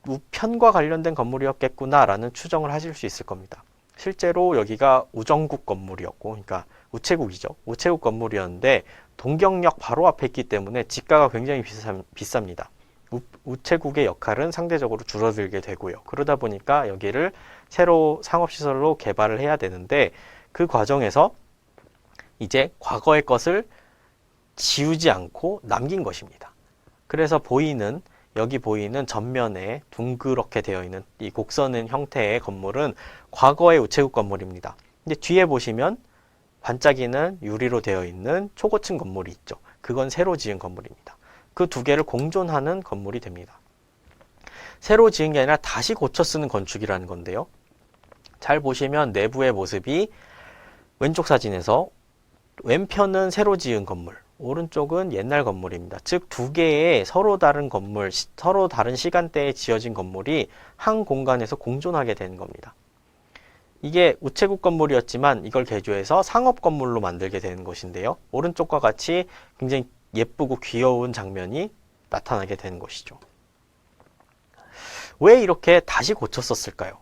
A: 우편과 관련된 건물이었겠구나라는 추정을 하실 수 있을 겁니다. 실제로 여기가 우정국 건물이었고, 그러니까 우체국이죠. 우체국 건물이었는데 동경역 바로 앞에 있기 때문에 지가가 굉장히 비쌉니다. 우체국의 역할은 상대적으로 줄어들게 되고요. 그러다 보니까 여기를 새로 상업시설로 개발을 해야 되는데 그 과정에서 이제 과거의 것을 지우지 않고 남긴 것입니다. 그래서 여기 보이는 전면에 둥그렇게 되어 있는 이 곡선은 형태의 건물은 과거의 우체국 건물입니다. 근데 뒤에 보시면 반짝이는 유리로 되어 있는 초고층 건물이 있죠. 그건 새로 지은 건물입니다. 그 두 개를 공존하는 건물이 됩니다. 새로 지은 게 아니라 다시 고쳐 쓰는 건축이라는 건데요. 잘 보시면 내부의 모습이 왼쪽 사진에서 왼편은 새로 지은 건물, 오른쪽은 옛날 건물입니다. 즉 두 개의 서로 다른 건물, 서로 다른 시간대에 지어진 건물이 한 공간에서 공존하게 되는 겁니다. 이게 우체국 건물이었지만 이걸 개조해서 상업 건물로 만들게 되는 것인데요. 오른쪽과 같이 굉장히 예쁘고 귀여운 장면이 나타나게 되는 것이죠. 왜 이렇게 다시 고쳤었을까요?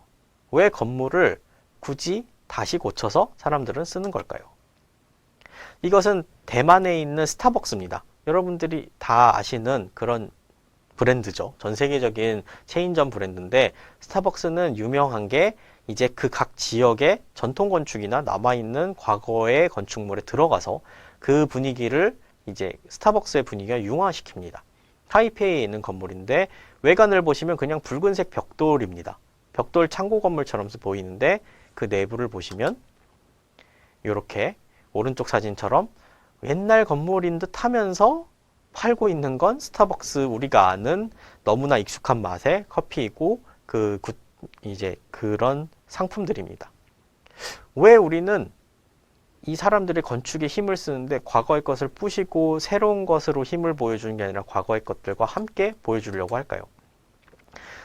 A: 왜 건물을 굳이 다시 고쳐서 사람들은 쓰는 걸까요? 이것은 대만에 있는 스타벅스입니다. 여러분들이 다 아시는 그런 브랜드죠. 전 세계적인 체인점 브랜드인데 스타벅스는 유명한 게 이제 그 각 지역의 전통 건축이나 남아있는 과거의 건축물에 들어가서 그 분위기를 이제 스타벅스의 분위기가 융화시킵니다. 타이페이에 있는 건물인데 외관을 보시면 그냥 붉은색 벽돌입니다. 벽돌 창고 건물처럼 보이는데 그 내부를 보시면 이렇게 오른쪽 사진처럼 옛날 건물인 듯 하면서 팔고 있는 건 스타벅스 우리가 아는 너무나 익숙한 맛의 커피이고 이제 그런 상품들입니다. 왜 우리는 이 사람들이 건축에 힘을 쓰는데 과거의 것을 부시고 새로운 것으로 힘을 보여주는 게 아니라 과거의 것들과 함께 보여주려고 할까요?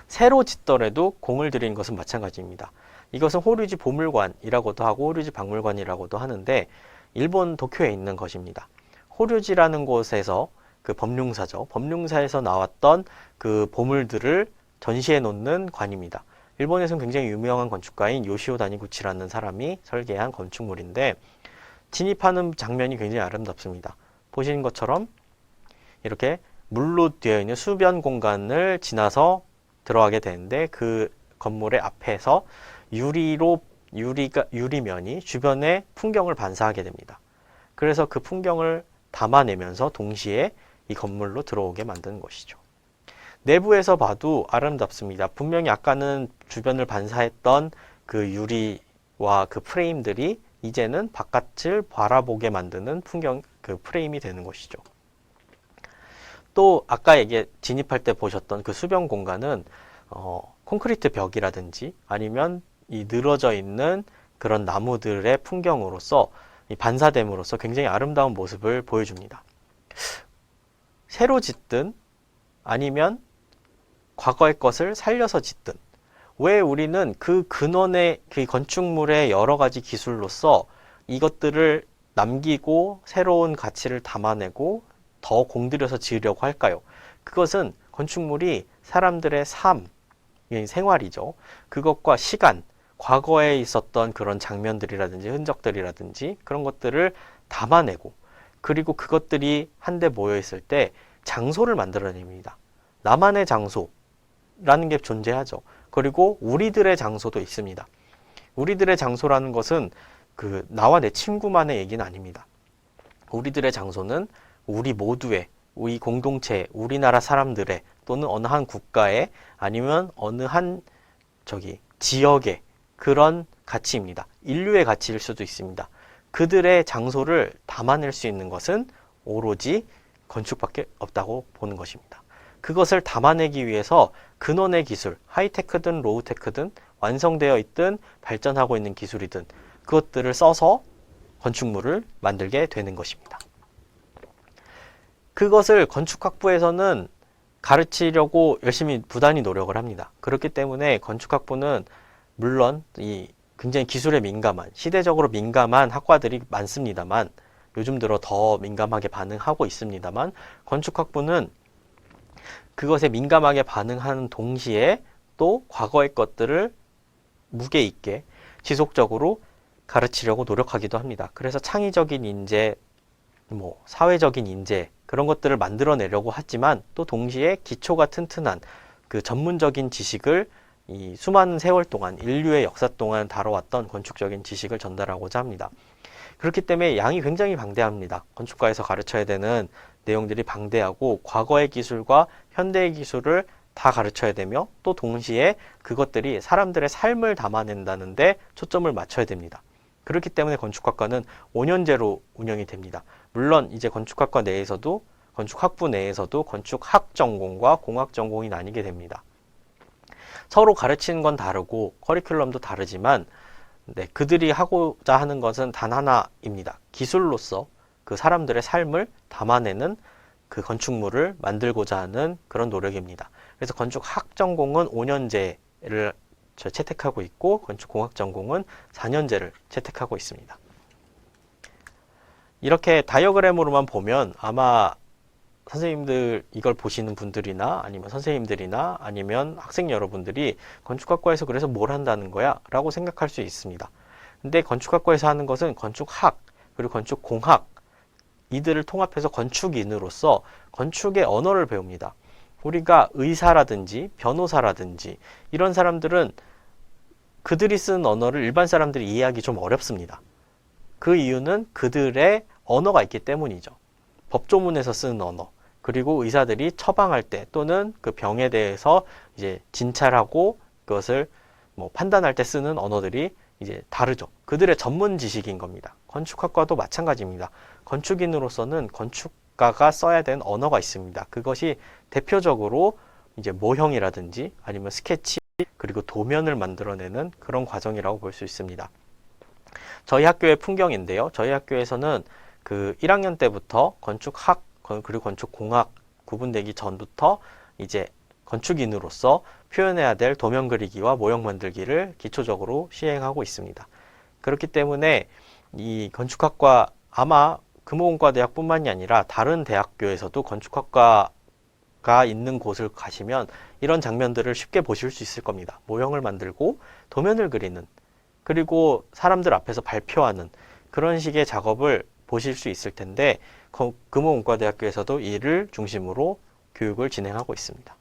A: 새로 짓더라도 공을 들이는 것은 마찬가지입니다. 이것은 호류지 보물관이라고도 하고 호류지 박물관이라고도 하는데 일본 도쿄에 있는 것입니다. 호류지라는 곳에서 그 법룡사죠. 법룡사에서 나왔던 그 보물들을 전시해 놓는 관입니다. 일본에서는 굉장히 유명한 건축가인 요시오 다니구치라는 사람이 설계한 건축물인데 진입하는 장면이 굉장히 아름답습니다. 보시는 것처럼 이렇게 물로 되어 있는 수변 공간을 지나서 들어가게 되는데 그 건물의 앞에서 유리면이 주변의 풍경을 반사하게 됩니다. 그래서 그 풍경을 담아내면서 동시에 이 건물로 들어오게 만드는 것이죠. 내부에서 봐도 아름답습니다. 분명히 아까는 주변을 반사했던 그 유리와 그 프레임들이 이제는 바깥을 바라보게 만드는 그 프레임이 되는 것이죠. 또 아까 진입할 때 보셨던 그 수변 공간은 콘크리트 벽이라든지 아니면 이 늘어져 있는 그런 나무들의 풍경으로서 반사됨으로써 굉장히 아름다운 모습을 보여줍니다. 새로 짓든 아니면 과거의 것을 살려서 짓든 왜 우리는 그 근원의 그 건축물의 여러 가지 기술로서 이것들을 남기고 새로운 가치를 담아내고 더 공들여서 지으려고 할까요? 그것은 건축물이 사람들의 삶, 생활이죠. 그것과 시간, 과거에 있었던 그런 장면들이라든지 흔적들이라든지 그런 것들을 담아내고 그리고 그것들이 한데 모여 있을 때 장소를 만들어냅니다. 나만의 장소라는 게 존재하죠. 그리고 우리들의 장소도 있습니다. 우리들의 장소라는 것은 나와 내 친구만의 얘기는 아닙니다. 우리들의 장소는 우리 모두의, 우리 공동체, 우리나라 사람들의 또는 어느 한 국가의 아니면 어느 한 지역의 그런 가치입니다. 인류의 가치일 수도 있습니다. 그들의 장소를 담아낼 수 있는 것은 오로지 건축밖에 없다고 보는 것입니다. 그것을 담아내기 위해서 근원의 기술, 하이테크든 로우테크든 완성되어 있든 발전하고 있는 기술이든 그것들을 써서 건축물을 만들게 되는 것입니다. 그것을 건축학부에서는 가르치려고 열심히 부단히 노력을 합니다. 그렇기 때문에 건축학부는 물론 굉장히 기술에 민감한, 시대적으로 민감한 학과들이 많습니다만 요즘 들어 더 민감하게 반응하고 있습니다만 건축학부는 그것에 민감하게 반응하는 동시에 또 과거의 것들을 무게 있게 지속적으로 가르치려고 노력하기도 합니다. 그래서 창의적인 인재, 사회적인 인재 그런 것들을 만들어내려고 하지만 또 동시에 기초가 튼튼한 그 전문적인 지식을 이 수많은 세월 동안 인류의 역사 동안 다뤄왔던 건축적인 지식을 전달하고자 합니다. 그렇기 때문에 양이 굉장히 방대합니다. 건축과에서 가르쳐야 되는 내용들이 방대하고 과거의 기술과 현대의 기술을 다 가르쳐야 되며 또 동시에 그것들이 사람들의 삶을 담아낸다는데 초점을 맞춰야 됩니다. 그렇기 때문에 건축학과는 5년제로 운영이 됩니다. 물론 이제 건축학과 내에서도 건축학부 내에서도 건축학 전공과 공학 전공이 나뉘게 됩니다. 서로 가르치는 건 다르고 커리큘럼도 다르지만 그들이 하고자 하는 것은 단 하나입니다. 기술로서 그 사람들의 삶을 담아내는 그 건축물을 만들고자 하는 그런 노력입니다. 그래서 건축학 전공은 5년제를 채택하고 있고 건축공학 전공은 4년제를 채택하고 있습니다. 이렇게 다이어그램으로만 보면 아마 선생님들 이걸 보시는 분들이나 아니면 선생님들이나 아니면 학생 여러분들이 건축학과에서 그래서 뭘 한다는 거야? 라고 생각할 수 있습니다. 근데 건축학과에서 하는 것은 건축학 그리고 건축공학 이들을 통합해서 건축인으로서 건축의 언어를 배웁니다. 우리가 의사라든지 변호사라든지 이런 사람들은 그들이 쓰는 언어를 일반 사람들이 이해하기 좀 어렵습니다. 그 이유는 그들의 언어가 있기 때문이죠. 법조문에서 쓰는 언어, 그리고 의사들이 처방할 때 또는 그 병에 대해서 이제 진찰하고 그것을 판단할 때 쓰는 언어들이 이제 다르죠. 그들의 전문 지식인 겁니다. 건축학과도 마찬가지입니다. 건축인으로서는 건축가가 써야 되는 언어가 있습니다. 그것이 대표적으로 이제 모형이라든지 아니면 스케치 그리고 도면을 만들어내는 그런 과정이라고 볼 수 있습니다. 저희 학교의 풍경인데요. 저희 학교에서는 그 1학년 때부터 건축학 그리고 건축공학 구분되기 전부터 이제 건축인으로서 표현해야 될 도면 그리기와 모형 만들기를 기초적으로 시행하고 있습니다. 그렇기 때문에 이 건축학과 아마 금호공과대학뿐만이 아니라 다른 대학교에서도 건축학과가 있는 곳을 가시면 이런 장면들을 쉽게 보실 수 있을 겁니다. 모형을 만들고 도면을 그리는 그리고 사람들 앞에서 발표하는 그런 식의 작업을 보실 수 있을 텐데 금호공과대학교에서도 이를 중심으로 교육을 진행하고 있습니다.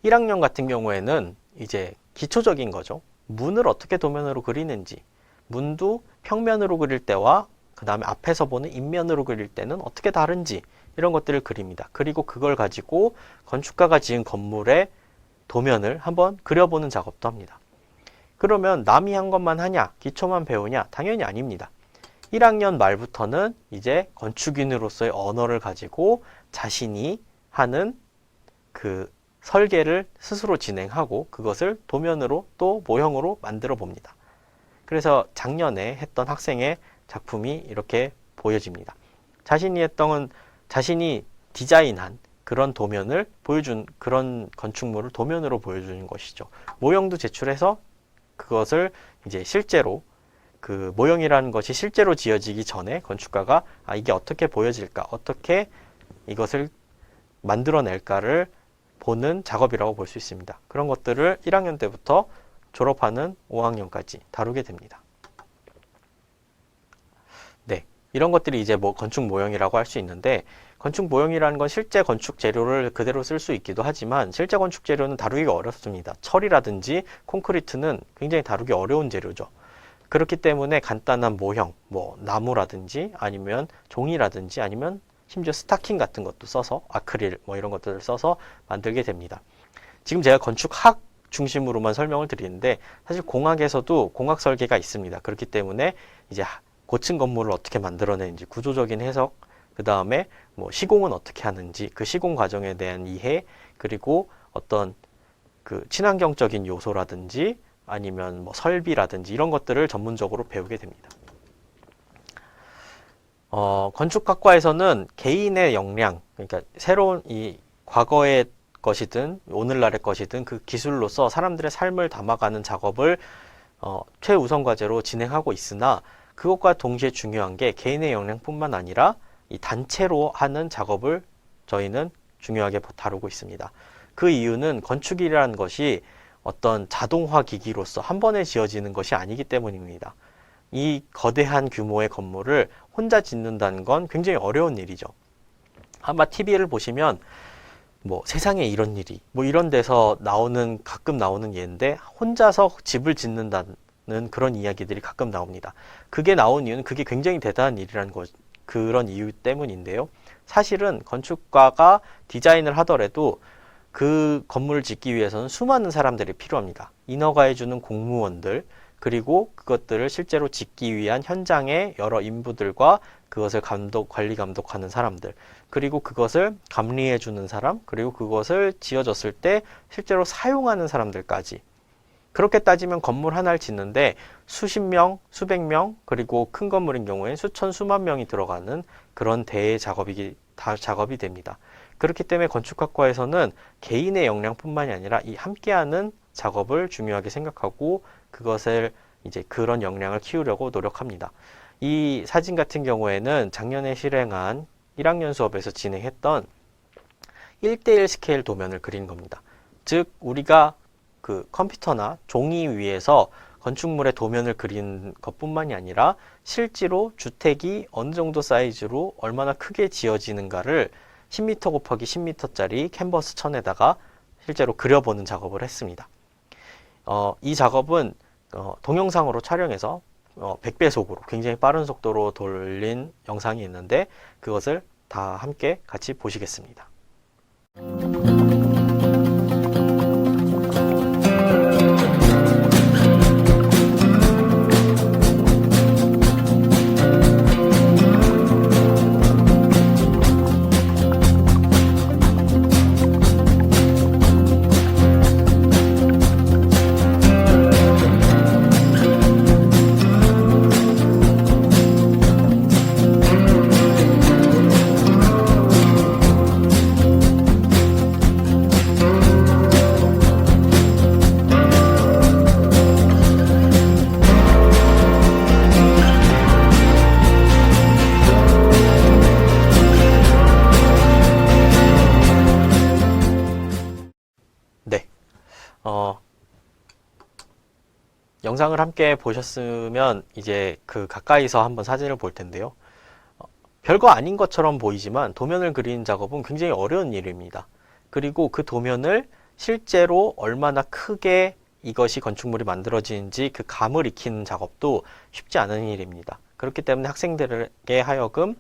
A: 1학년 같은 경우에는 이제 기초적인 거죠. 문을 어떻게 도면으로 그리는지, 문도 평면으로 그릴 때와 그 다음에 앞에서 보는 인면으로 그릴 때는 어떻게 다른지 이런 것들을 그립니다. 그리고 그걸 가지고 건축가가 지은 건물의 도면을 한번 그려보는 작업도 합니다. 그러면 남이 한 것만 하냐? 기초만 배우냐? 당연히 아닙니다. 1학년 말부터는 이제 건축인으로서의 언어를 가지고 자신이 하는 그 설계를 스스로 진행하고 그것을 도면으로 또 모형으로 만들어 봅니다. 그래서 작년에 했던 학생의 작품이 이렇게 보여집니다. 자신이 디자인한 그런 도면을 보여준, 그런 건축물을 도면으로 보여주는 것이죠. 모형도 제출해서 그것을 이제 실제로, 그 모형이라는 것이 실제로 지어지기 전에 건축가가 이게 어떻게 보여질까, 어떻게 이것을 만들어낼까를 보는 작업이라고 볼 수 있습니다. 그런 것들을 1학년 때부터 졸업하는 5학년까지 다루게 됩니다. 네, 이런 것들이 이제 건축 모형이라고 할 수 있는데, 건축 모형이라는 건 실제 건축 재료를 그대로 쓸 수 있기도 하지만 실제 건축 재료는 다루기가 어렵습니다. 철이라든지 콘크리트는 굉장히 다루기 어려운 재료죠. 그렇기 때문에 간단한 모형, 나무라든지 아니면 종이라든지 아니면 심지어 스타킹 같은 것도 써서, 아크릴 이런 것들을 써서 만들게 됩니다. 지금 제가 건축학 중심으로만 설명을 드리는데, 사실 공학에서도 공학 설계가 있습니다. 그렇기 때문에 이제 고층 건물을 어떻게 만들어내는지 구조적인 해석, 그 다음에 시공은 어떻게 하는지, 그 시공 과정에 대한 이해, 그리고 어떤 그 친환경적인 요소라든지 아니면 설비라든지 이런 것들을 전문적으로 배우게 됩니다. 건축학과에서는 개인의 역량, 그러니까 새로운 이 과거의 것이든 오늘날의 것이든 그 기술로서 사람들의 삶을 담아가는 작업을 최우선 과제로 진행하고 있으나, 그것과 동시에 중요한 게 개인의 역량뿐만 아니라 이 단체로 하는 작업을 저희는 중요하게 다루고 있습니다. 그 이유는 건축이라는 것이 어떤 자동화 기기로서 한 번에 지어지는 것이 아니기 때문입니다. 이 거대한 규모의 건물을 혼자 짓는다는 건 굉장히 어려운 일이죠. 아마 TV를 보시면 세상에 이런 일이 이런 데서 가끔 나오는 예인데, 혼자서 집을 짓는다는 그런 이야기들이 가끔 나옵니다. 그게 나온 이유는 그게 굉장히 대단한 일이라는 그런 이유 때문인데요. 사실은 건축가가 디자인을 하더라도 그 건물을 짓기 위해서는 수많은 사람들이 필요합니다. 인허가 해주는 공무원들, 그리고 그것들을 실제로 짓기 위한 현장의 여러 인부들과 그것을 관리 감독하는 사람들, 그리고 그것을 감리해주는 사람, 그리고 그것을 지어졌을 때 실제로 사용하는 사람들까지. 그렇게 따지면 건물 하나를 짓는데 수십 명, 수백 명, 그리고 큰 건물인 경우에 수천, 수만 명이 들어가는 그런 작업이 됩니다. 그렇기 때문에 건축학과에서는 개인의 역량뿐만이 아니라 이 함께하는 작업을 중요하게 생각하고 그것을 이제 그런 역량을 키우려고 노력합니다. 이 사진 같은 경우에는 작년에 실행한 1학년 수업에서 진행했던 1대1 스케일 도면을 그린 겁니다. 즉, 우리가 그 컴퓨터나 종이 위에서 건축물의 도면을 그린 것뿐만이 아니라 실제로 주택이 어느 정도 사이즈로 얼마나 크게 지어지는가를 10m 곱하기 10m짜리 캔버스 천에다가 실제로 그려보는 작업을 했습니다. 이 작업은 동영상으로 촬영해서 100배속으로 굉장히 빠른 속도로 돌린 영상이 있는데, 그것을 다 함께 같이 보시겠습니다. 영상을 함께 보셨으면 이제 그 가까이서 한번 사진을 볼 텐데요. 별거 아닌 것처럼 보이지만 도면을 그리는 작업은 굉장히 어려운 일입니다. 그리고 그 도면을 실제로 얼마나 크게 이것이 건축물이 만들어지는지 그 감을 익히는 작업도 쉽지 않은 일입니다. 그렇기 때문에 학생들에게 하여금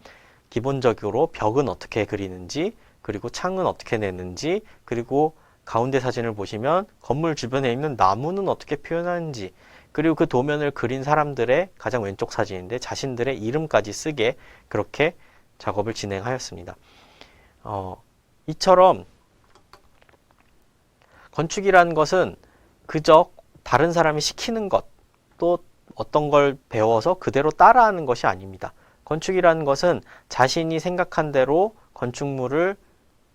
A: 기본적으로 벽은 어떻게 그리는지, 그리고 창은 어떻게 내는지, 그리고 가운데 사진을 보시면 건물 주변에 있는 나무는 어떻게 표현하는지, 그리고 그 도면을 그린 사람들의 가장 왼쪽 사진인데 자신들의 이름까지 쓰게 그렇게 작업을 진행하였습니다. 이처럼 건축이라는 것은 그저 다른 사람이 시키는 것, 또 어떤 걸 배워서 그대로 따라하는 것이 아닙니다. 건축이라는 것은 자신이 생각한 대로 건축물을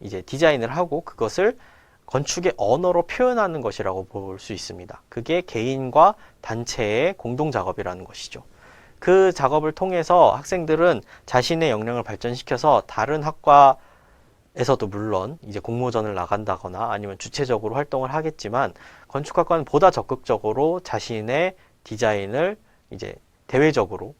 A: 이제 디자인을 하고 그것을 건축의 언어로 표현하는 것이라고 볼 수 있습니다. 그게 개인과 단체의 공동 작업이라는 것이죠. 그 작업을 통해서 학생들은 자신의 역량을 발전시켜서 다른 학과에서도 물론 이제 공모전을 나간다거나 아니면 주체적으로 활동을 하겠지만 건축학과는 보다 적극적으로 자신의 디자인을 이제 대외적으로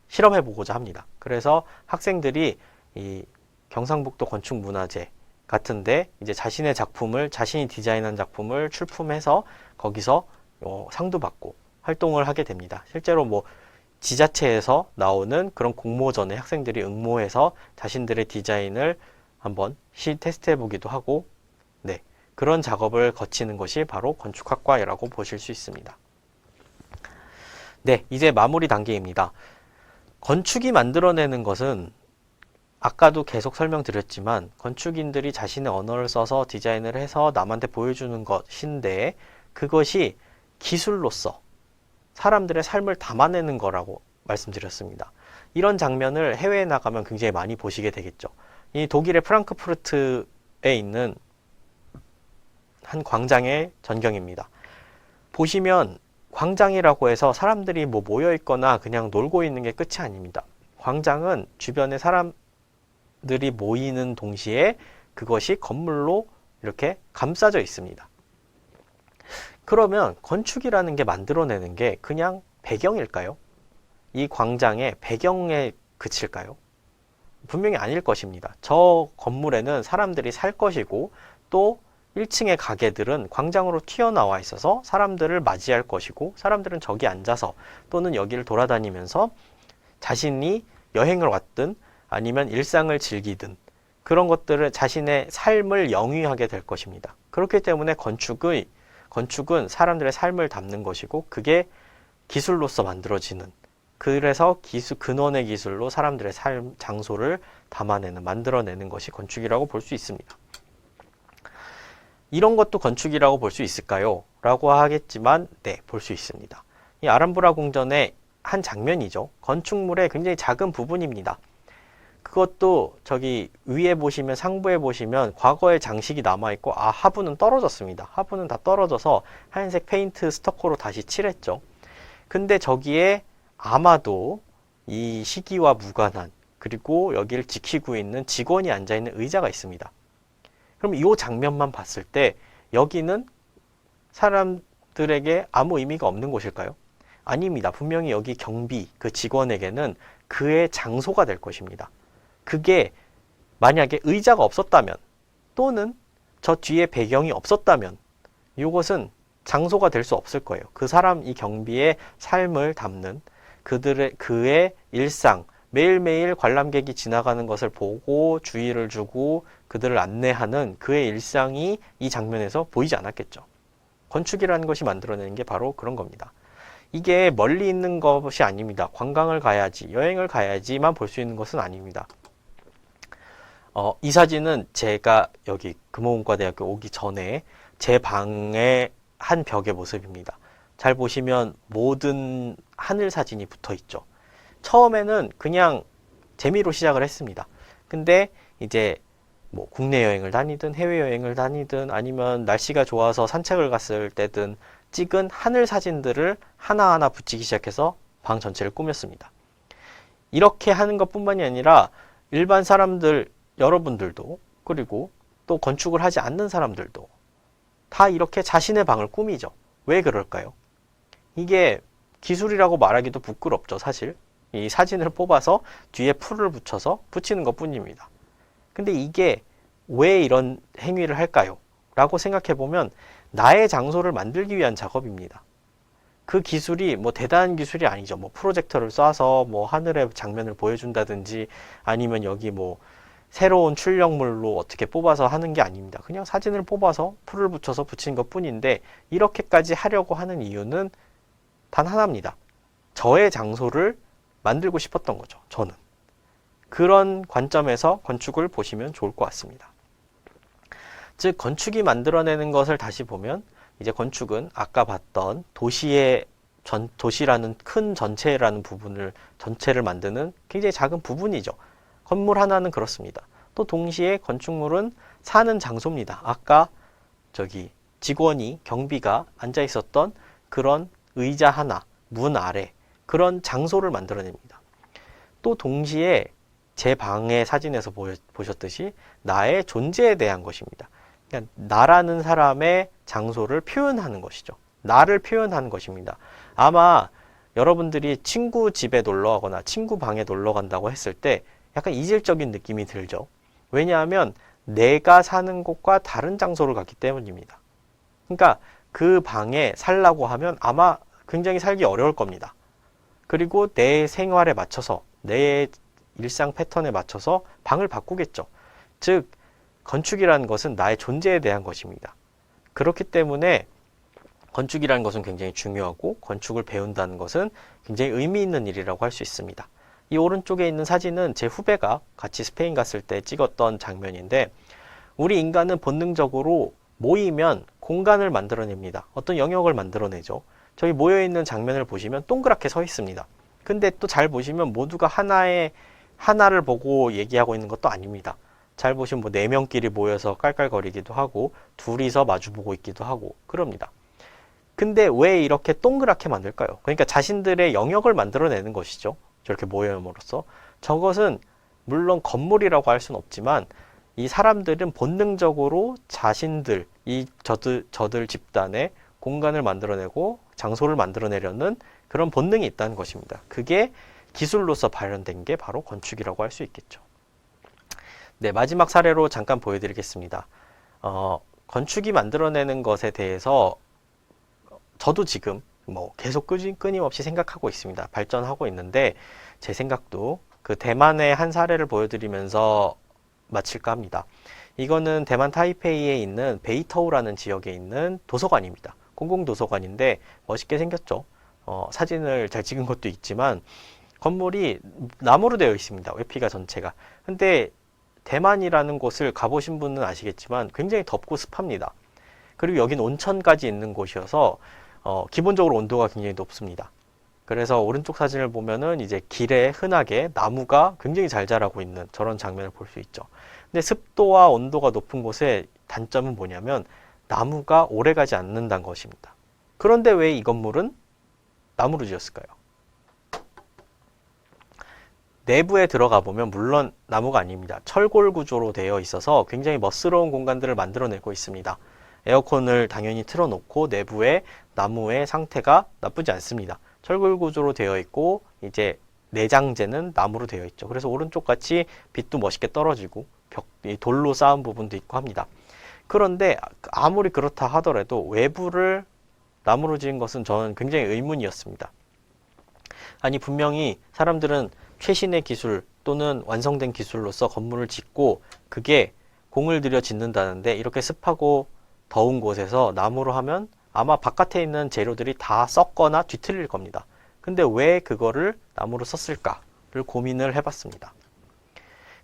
A: 실험해 보고자 합니다. 그래서 학생들이 이 경상북도 건축문화제 같은데 이제 자신의 작품을 자신이 디자인한 작품을 출품해서 거기서 상도 받고 활동을 하게 됩니다. 실제로 뭐 지자체에서 나오는 그런 공모전에 학생들이 응모해서 자신들의 디자인을 한번 테스트해 보기도 하고 네, 그런 작업을 거치는 것이 바로 건축학과라고 보실 수 있습니다. 네, 이제 마무리 단계입니다. 건축이 만들어내는 것은 아까도 계속 설명드렸지만 건축인들이 자신의 언어를 써서 디자인을 해서 남한테 보여주는 것인데 그것이 기술로서 사람들의 삶을 담아내는 거라고 말씀드렸습니다. 이런 장면을 해외에 나가면 굉장히 많이 보시게 되겠죠. 이 독일의 프랑크푸르트에 있는 한 광장의 전경입니다. 보시면 광장이라고 해서 사람들이 뭐 모여 있거나 그냥 놀고 있는 게 끝이 아닙니다. 광장은 주변에 사람들이 모이는 동시에 그것이 건물로 이렇게 감싸져 있습니다. 그러면 건축이라는 게 만들어내는 게 그냥 배경일까요? 이 광장의 배경에 그칠까요? 분명히 아닐 것입니다. 저 건물에는 사람들이 살 것이고 또 1층의 가게들은 광장으로 튀어나와 있어서 사람들을 맞이할 것이고 사람들은 저기 앉아서 또는 여기를 돌아다니면서 자신이 여행을 왔든 아니면 일상을 즐기든 그런 것들을 자신의 삶을 영위하게 될 것입니다. 그렇기 때문에 건축은 사람들의 삶을 담는 것이고 그게 기술로서 만들어지는 그래서 근원의 기술로 사람들의 삶, 장소를 담아내는, 만들어내는 것이 건축이라고 볼 수 있습니다. 이런 것도 건축이라고 볼 수 있을까요? 라고 하겠지만 네, 볼 수 있습니다. 이 아람브라 궁전의 한 장면이죠. 건축물의 굉장히 작은 부분입니다. 그것도 저기 위에 보시면 상부에 보시면 과거의 장식이 남아있고 하부는 떨어졌습니다. 하부는 다 떨어져서 하얀색 페인트 스토커로 다시 칠했죠. 근데 저기에 아마도 이 시기와 무관한 그리고 여기를 지키고 있는 직원이 앉아있는 의자가 있습니다. 그럼 이 장면만 봤을 때 여기는 사람들에게 아무 의미가 없는 곳일까요? 아닙니다. 분명히 여기 경비, 그 직원에게는 그의 장소가 될 것입니다. 그게 만약에 의자가 없었다면 또는 저 뒤에 배경이 없었다면 이것은 장소가 될 수 없을 거예요. 그 사람, 이 경비의 삶을 담는 그의 일상, 매일매일 관람객이 지나가는 것을 보고 주의를 주고 그들을 안내하는 그의 일상이 이 장면에서 보이지 않았겠죠. 건축이라는 것이 만들어내는 게 바로 그런 겁니다. 이게 멀리 있는 것이 아닙니다. 관광을 가야지, 여행을 가야지만 볼 수 있는 것은 아닙니다. 이 사진은 제가 여기 금호문과대학교 오기 전에 제 방의 한 벽의 모습입니다. 잘 보시면 모든 하늘 사진이 붙어 있죠. 처음에는 그냥 재미로 시작을 했습니다. 근데 이제 뭐 국내 여행을 다니든 해외 여행을 다니든 아니면 날씨가 좋아서 산책을 갔을 때든 찍은 하늘 사진들을 하나하나 붙이기 시작해서 방 전체를 꾸몄습니다. 이렇게 하는 것뿐만이 아니라 일반 사람들, 여러분들도 그리고 또 건축을 하지 않는 사람들도 다 이렇게 자신의 방을 꾸미죠. 왜 그럴까요? 이게 기술이라고 말하기도 부끄럽죠, 사실. 이 사진을 뽑아서 뒤에 풀을 붙여서 붙이는 것 뿐입니다. 근데 이게 왜 이런 행위를 할까요? 라고 생각해 보면 나의 장소를 만들기 위한 작업입니다. 그 기술이 뭐 대단한 기술이 아니죠. 뭐 프로젝터를 쏴서 뭐 하늘의 장면을 보여준다든지 아니면 여기 뭐 새로운 출력물로 어떻게 뽑아서 하는 게 아닙니다. 그냥 사진을 뽑아서 풀을 붙여서 붙인 것 뿐인데 이렇게까지 하려고 하는 이유는 단 하나입니다. 저의 장소를 만들고 싶었던 거죠. 저는. 그런 관점에서 건축을 보시면 좋을 것 같습니다. 즉 건축이 만들어내는 것을 다시 보면 이제 건축은 아까 봤던 도시의 도시라는 큰 전체라는 부분을 전체를 만드는 굉장히 작은 부분이죠. 건물 하나는 그렇습니다. 또 동시에 건축물은 사는 장소입니다. 아까 저기 직원이 경비가 앉아 있었던 그런 의자 하나, 문 아래 그런 장소를 만들어냅니다. 또 동시에 제 방의 사진에서 보셨듯이 나의 존재에 대한 것입니다. 그러니까 나라는 사람의 장소를 표현하는 것이죠. 나를 표현하는 것입니다. 아마 여러분들이 친구 집에 놀러 가거나 친구 방에 놀러 간다고 했을 때 약간 이질적인 느낌이 들죠. 왜냐하면 내가 사는 곳과 다른 장소를 갔기 때문입니다. 그러니까 그 방에 살라고 하면 아마 굉장히 살기 어려울 겁니다. 그리고 내 생활에 맞춰서 내 일상 패턴에 맞춰서 방을 바꾸겠죠. 즉 건축이라는 것은 나의 존재에 대한 것입니다. 그렇기 때문에 건축이라는 것은 굉장히 중요하고 건축을 배운다는 것은 굉장히 의미 있는 일이라고 할 수 있습니다. 이 오른쪽에 있는 사진은 제 후배가 같이 스페인 갔을 때 찍었던 장면인데 우리 인간은 본능적으로 모이면 공간을 만들어냅니다. 어떤 영역을 만들어내죠. 저희 모여있는 장면을 보시면 동그랗게 서 있습니다. 근데 또 잘 보시면 모두가 하나를 보고 얘기하고 있는 것도 아닙니다. 잘 보시면 뭐 4명끼리 모여서 깔깔거리기도 하고 둘이서 마주보고 있기도 하고 그럽니다. 근데 왜 이렇게 동그랗게 만들까요? 그러니까 자신들의 영역을 만들어내는 것이죠. 저렇게 모임으로써. 저것은 물론 건물이라고 할 수는 없지만 이 사람들은 본능적으로 자신들, 저들 집단의 공간을 만들어내고 장소를 만들어내려는 그런 본능이 있다는 것입니다. 그게 기술로서 발현된 게 바로 건축이라고 할 수 있겠죠. 네, 마지막 사례로 잠깐 보여드리겠습니다. 건축이 만들어내는 것에 대해서 저도 지금 뭐 계속 끊임없이 생각하고 있습니다. 발전하고 있는데 제 생각도 그 대만의 한 사례를 보여드리면서 마칠까 합니다. 이거는 대만 타이페이에 있는 베이터우라는 지역에 있는 도서관입니다. 공공도서관인데 멋있게 생겼죠. 사진을 잘 찍은 것도 있지만 건물이 나무로 되어 있습니다. 외피가 전체가. 근데 대만이라는 곳을 가보신 분은 아시겠지만 굉장히 덥고 습합니다. 그리고 여긴 온천까지 있는 곳이어서 기본적으로 온도가 굉장히 높습니다. 그래서 오른쪽 사진을 보면은 이제 길에 흔하게 나무가 굉장히 잘 자라고 있는 저런 장면을 볼 수 있죠. 근데 습도와 온도가 높은 곳의 단점은 뭐냐면 나무가 오래가지 않는다는 것입니다. 그런데 왜 이 건물은 나무로 지었을까요? 내부에 들어가 보면 물론 나무가 아닙니다. 철골 구조로 되어 있어서 굉장히 멋스러운 공간들을 만들어내고 있습니다. 에어컨을 당연히 틀어놓고 내부에 나무의 상태가 나쁘지 않습니다. 철골 구조로 되어 있고 이제 내장재는 나무로 되어 있죠. 그래서 오른쪽 같이 빛도 멋있게 떨어지고 돌로 쌓은 부분도 있고 합니다. 그런데 아무리 그렇다 하더라도 외부를 나무로 지은 것은 저는 굉장히 의문이었습니다. 아니 분명히 사람들은 최신의 기술 또는 완성된 기술로서 건물을 짓고 그게 공을 들여 짓는다는데 이렇게 습하고 더운 곳에서 나무로 하면 아마 바깥에 있는 재료들이 다 썩거나 뒤틀릴 겁니다. 근데 왜 그거를 나무로 썼을까를 고민을 해봤습니다.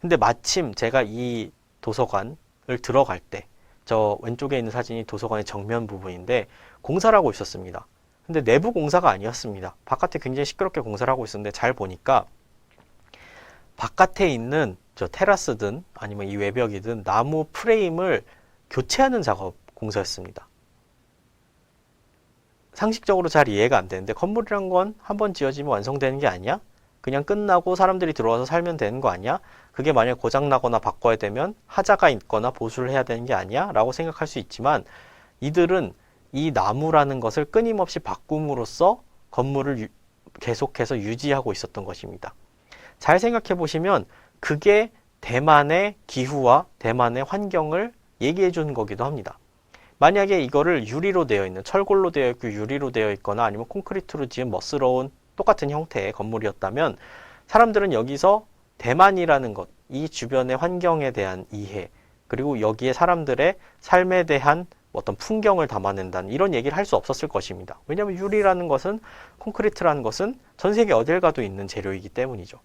A: 근데 마침 제가 이 도서관을 들어갈 때 저 왼쪽에 있는 사진이 도서관의 정면 부분인데 공사를 하고 있었습니다. 근데 내부 공사가 아니었습니다. 바깥에 굉장히 시끄럽게 공사를 하고 있었는데 잘 보니까 바깥에 있는 저 테라스든 아니면 이 외벽이든 나무 프레임을 교체하는 작업 공사였습니다. 상식적으로 잘 이해가 안 되는데 건물이란 건 한 번 지어지면 완성되는 게 아니야? 그냥 끝나고 사람들이 들어와서 살면 되는 거 아니야? 그게 만약 고장나거나 바꿔야 되면 하자가 있거나 보수를 해야 되는 게 아니야? 라고 생각할 수 있지만 이들은 이 나무라는 것을 끊임없이 바꿈으로써 건물을 계속해서 유지하고 있었던 것입니다. 잘 생각해 보시면 그게 대만의 기후와 대만의 환경을 얘기해 주는 거기도 합니다. 만약에 이거를 유리로 되어 있는 철골로 되어 있고 유리로 되어 있거나 아니면 콘크리트로 지은 멋스러운 똑같은 형태의 건물이었다면 사람들은 여기서 대만이라는 것, 이 주변의 환경에 대한 이해 그리고 여기에 사람들의 삶에 대한 어떤 풍경을 담아낸다는 이런 얘기를 할 수 없었을 것입니다. 왜냐하면 유리라는 것은 콘크리트라는 것은 전 세계 어딜 가도 있는 재료이기 때문이죠.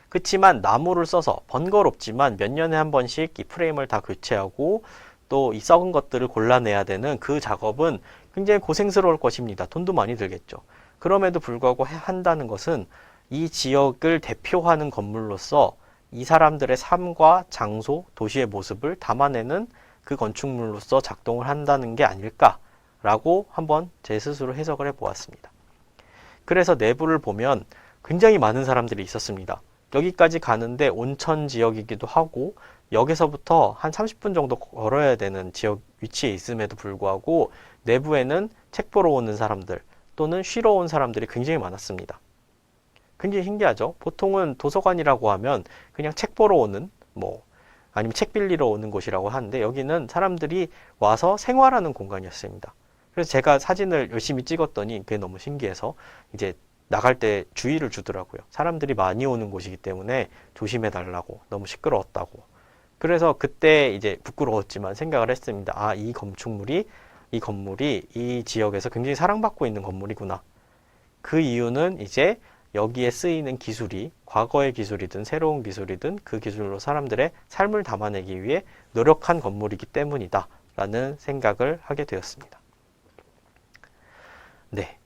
A: 그렇지만 나무를 써서 번거롭지만 몇 년에 한 번씩 이 프레임을 다 교체하고 또 이 썩은 것들을 골라내야 되는 그 작업은 굉장히 고생스러울 것입니다. 돈도 많이 들겠죠. 그럼에도 불구하고 한다는 것은 이 지역을 대표하는 건물로서 이 사람들의 삶과 장소, 도시의 모습을 담아내는 그 건축물로서 작동을 한다는 게 아닐까라고 한번 제 스스로 해석을 해보았습니다. 그래서 내부를 보면 굉장히 많은 사람들이 있었습니다. 여기까지 가는데 온천 지역이기도 하고 역에서부터 한 30분 정도 걸어야 되는 지역 위치에 있음에도 불구하고 내부에는 책 보러 오는 사람들 또는 쉬러 온 사람들이 굉장히 많았습니다. 굉장히 신기하죠? 보통은 도서관이라고 하면 그냥 책 보러 오는 아니면 책 빌리러 오는 곳이라고 하는데 여기는 사람들이 와서 생활하는 공간이었습니다. 그래서 제가 사진을 열심히 찍었더니 그게 너무 신기해서 이제 나갈 때 주의를 주더라고요. 사람들이 많이 오는 곳이기 때문에 조심해 달라고, 너무 시끄러웠다고. 그래서 그때 이제 부끄러웠지만 생각을 했습니다. 아, 이 건물이 이 지역에서 굉장히 사랑받고 있는 건물이구나. 그 이유는 이제 여기에 쓰이는 기술이 과거의 기술이든 새로운 기술이든 그 기술로 사람들의 삶을 담아내기 위해 노력한 건물이기 때문이다 라는 생각을 하게 되었습니다. 네,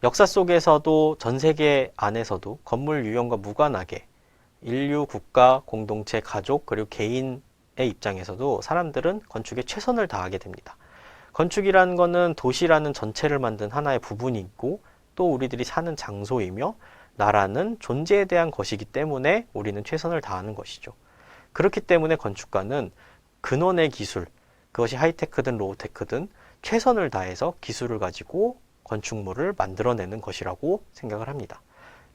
A: 역사 속에서도 전 세계 안에서도 건물 유형과 무관하게 인류, 국가, 공동체, 가족 그리고 개인의 입장에서도 사람들은 건축에 최선을 다하게 됩니다. 건축이라는 것은 도시라는 전체를 만든 하나의 부분이 있고 또 우리들이 사는 장소이며 나라는 존재에 대한 것이기 때문에 우리는 최선을 다하는 것이죠. 그렇기 때문에 건축가는 근원의 기술, 그것이 하이테크든 로우테크든 최선을 다해서 기술을 가지고 건축물을 만들어내는 것이라고 생각을 합니다.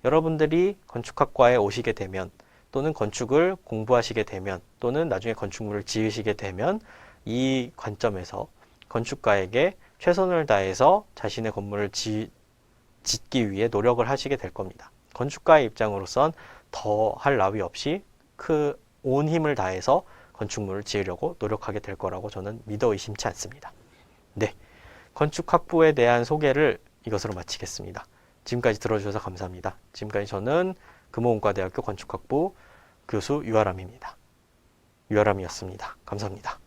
A: 여러분들이 건축학과에 오시게 되면 또는 건축을 공부하시게 되면 또는 나중에 건축물을 지으시게 되면 이 관점에서 건축가에게 최선을 다해서 자신의 건물을 짓기 위해 노력을 하시게 될 겁니다. 건축가의 입장으로선 더 할 나위 없이 온 힘을 다해서 건축물을 지으려고 노력하게 될 거라고 저는 믿어 의심치 않습니다. 네, 건축학부에 대한 소개를 이것으로 마치겠습니다. 지금까지 들어주셔서 감사합니다. 지금까지 저는 금호공과대학교 건축학부 교수 유아람이었습니다. 감사합니다.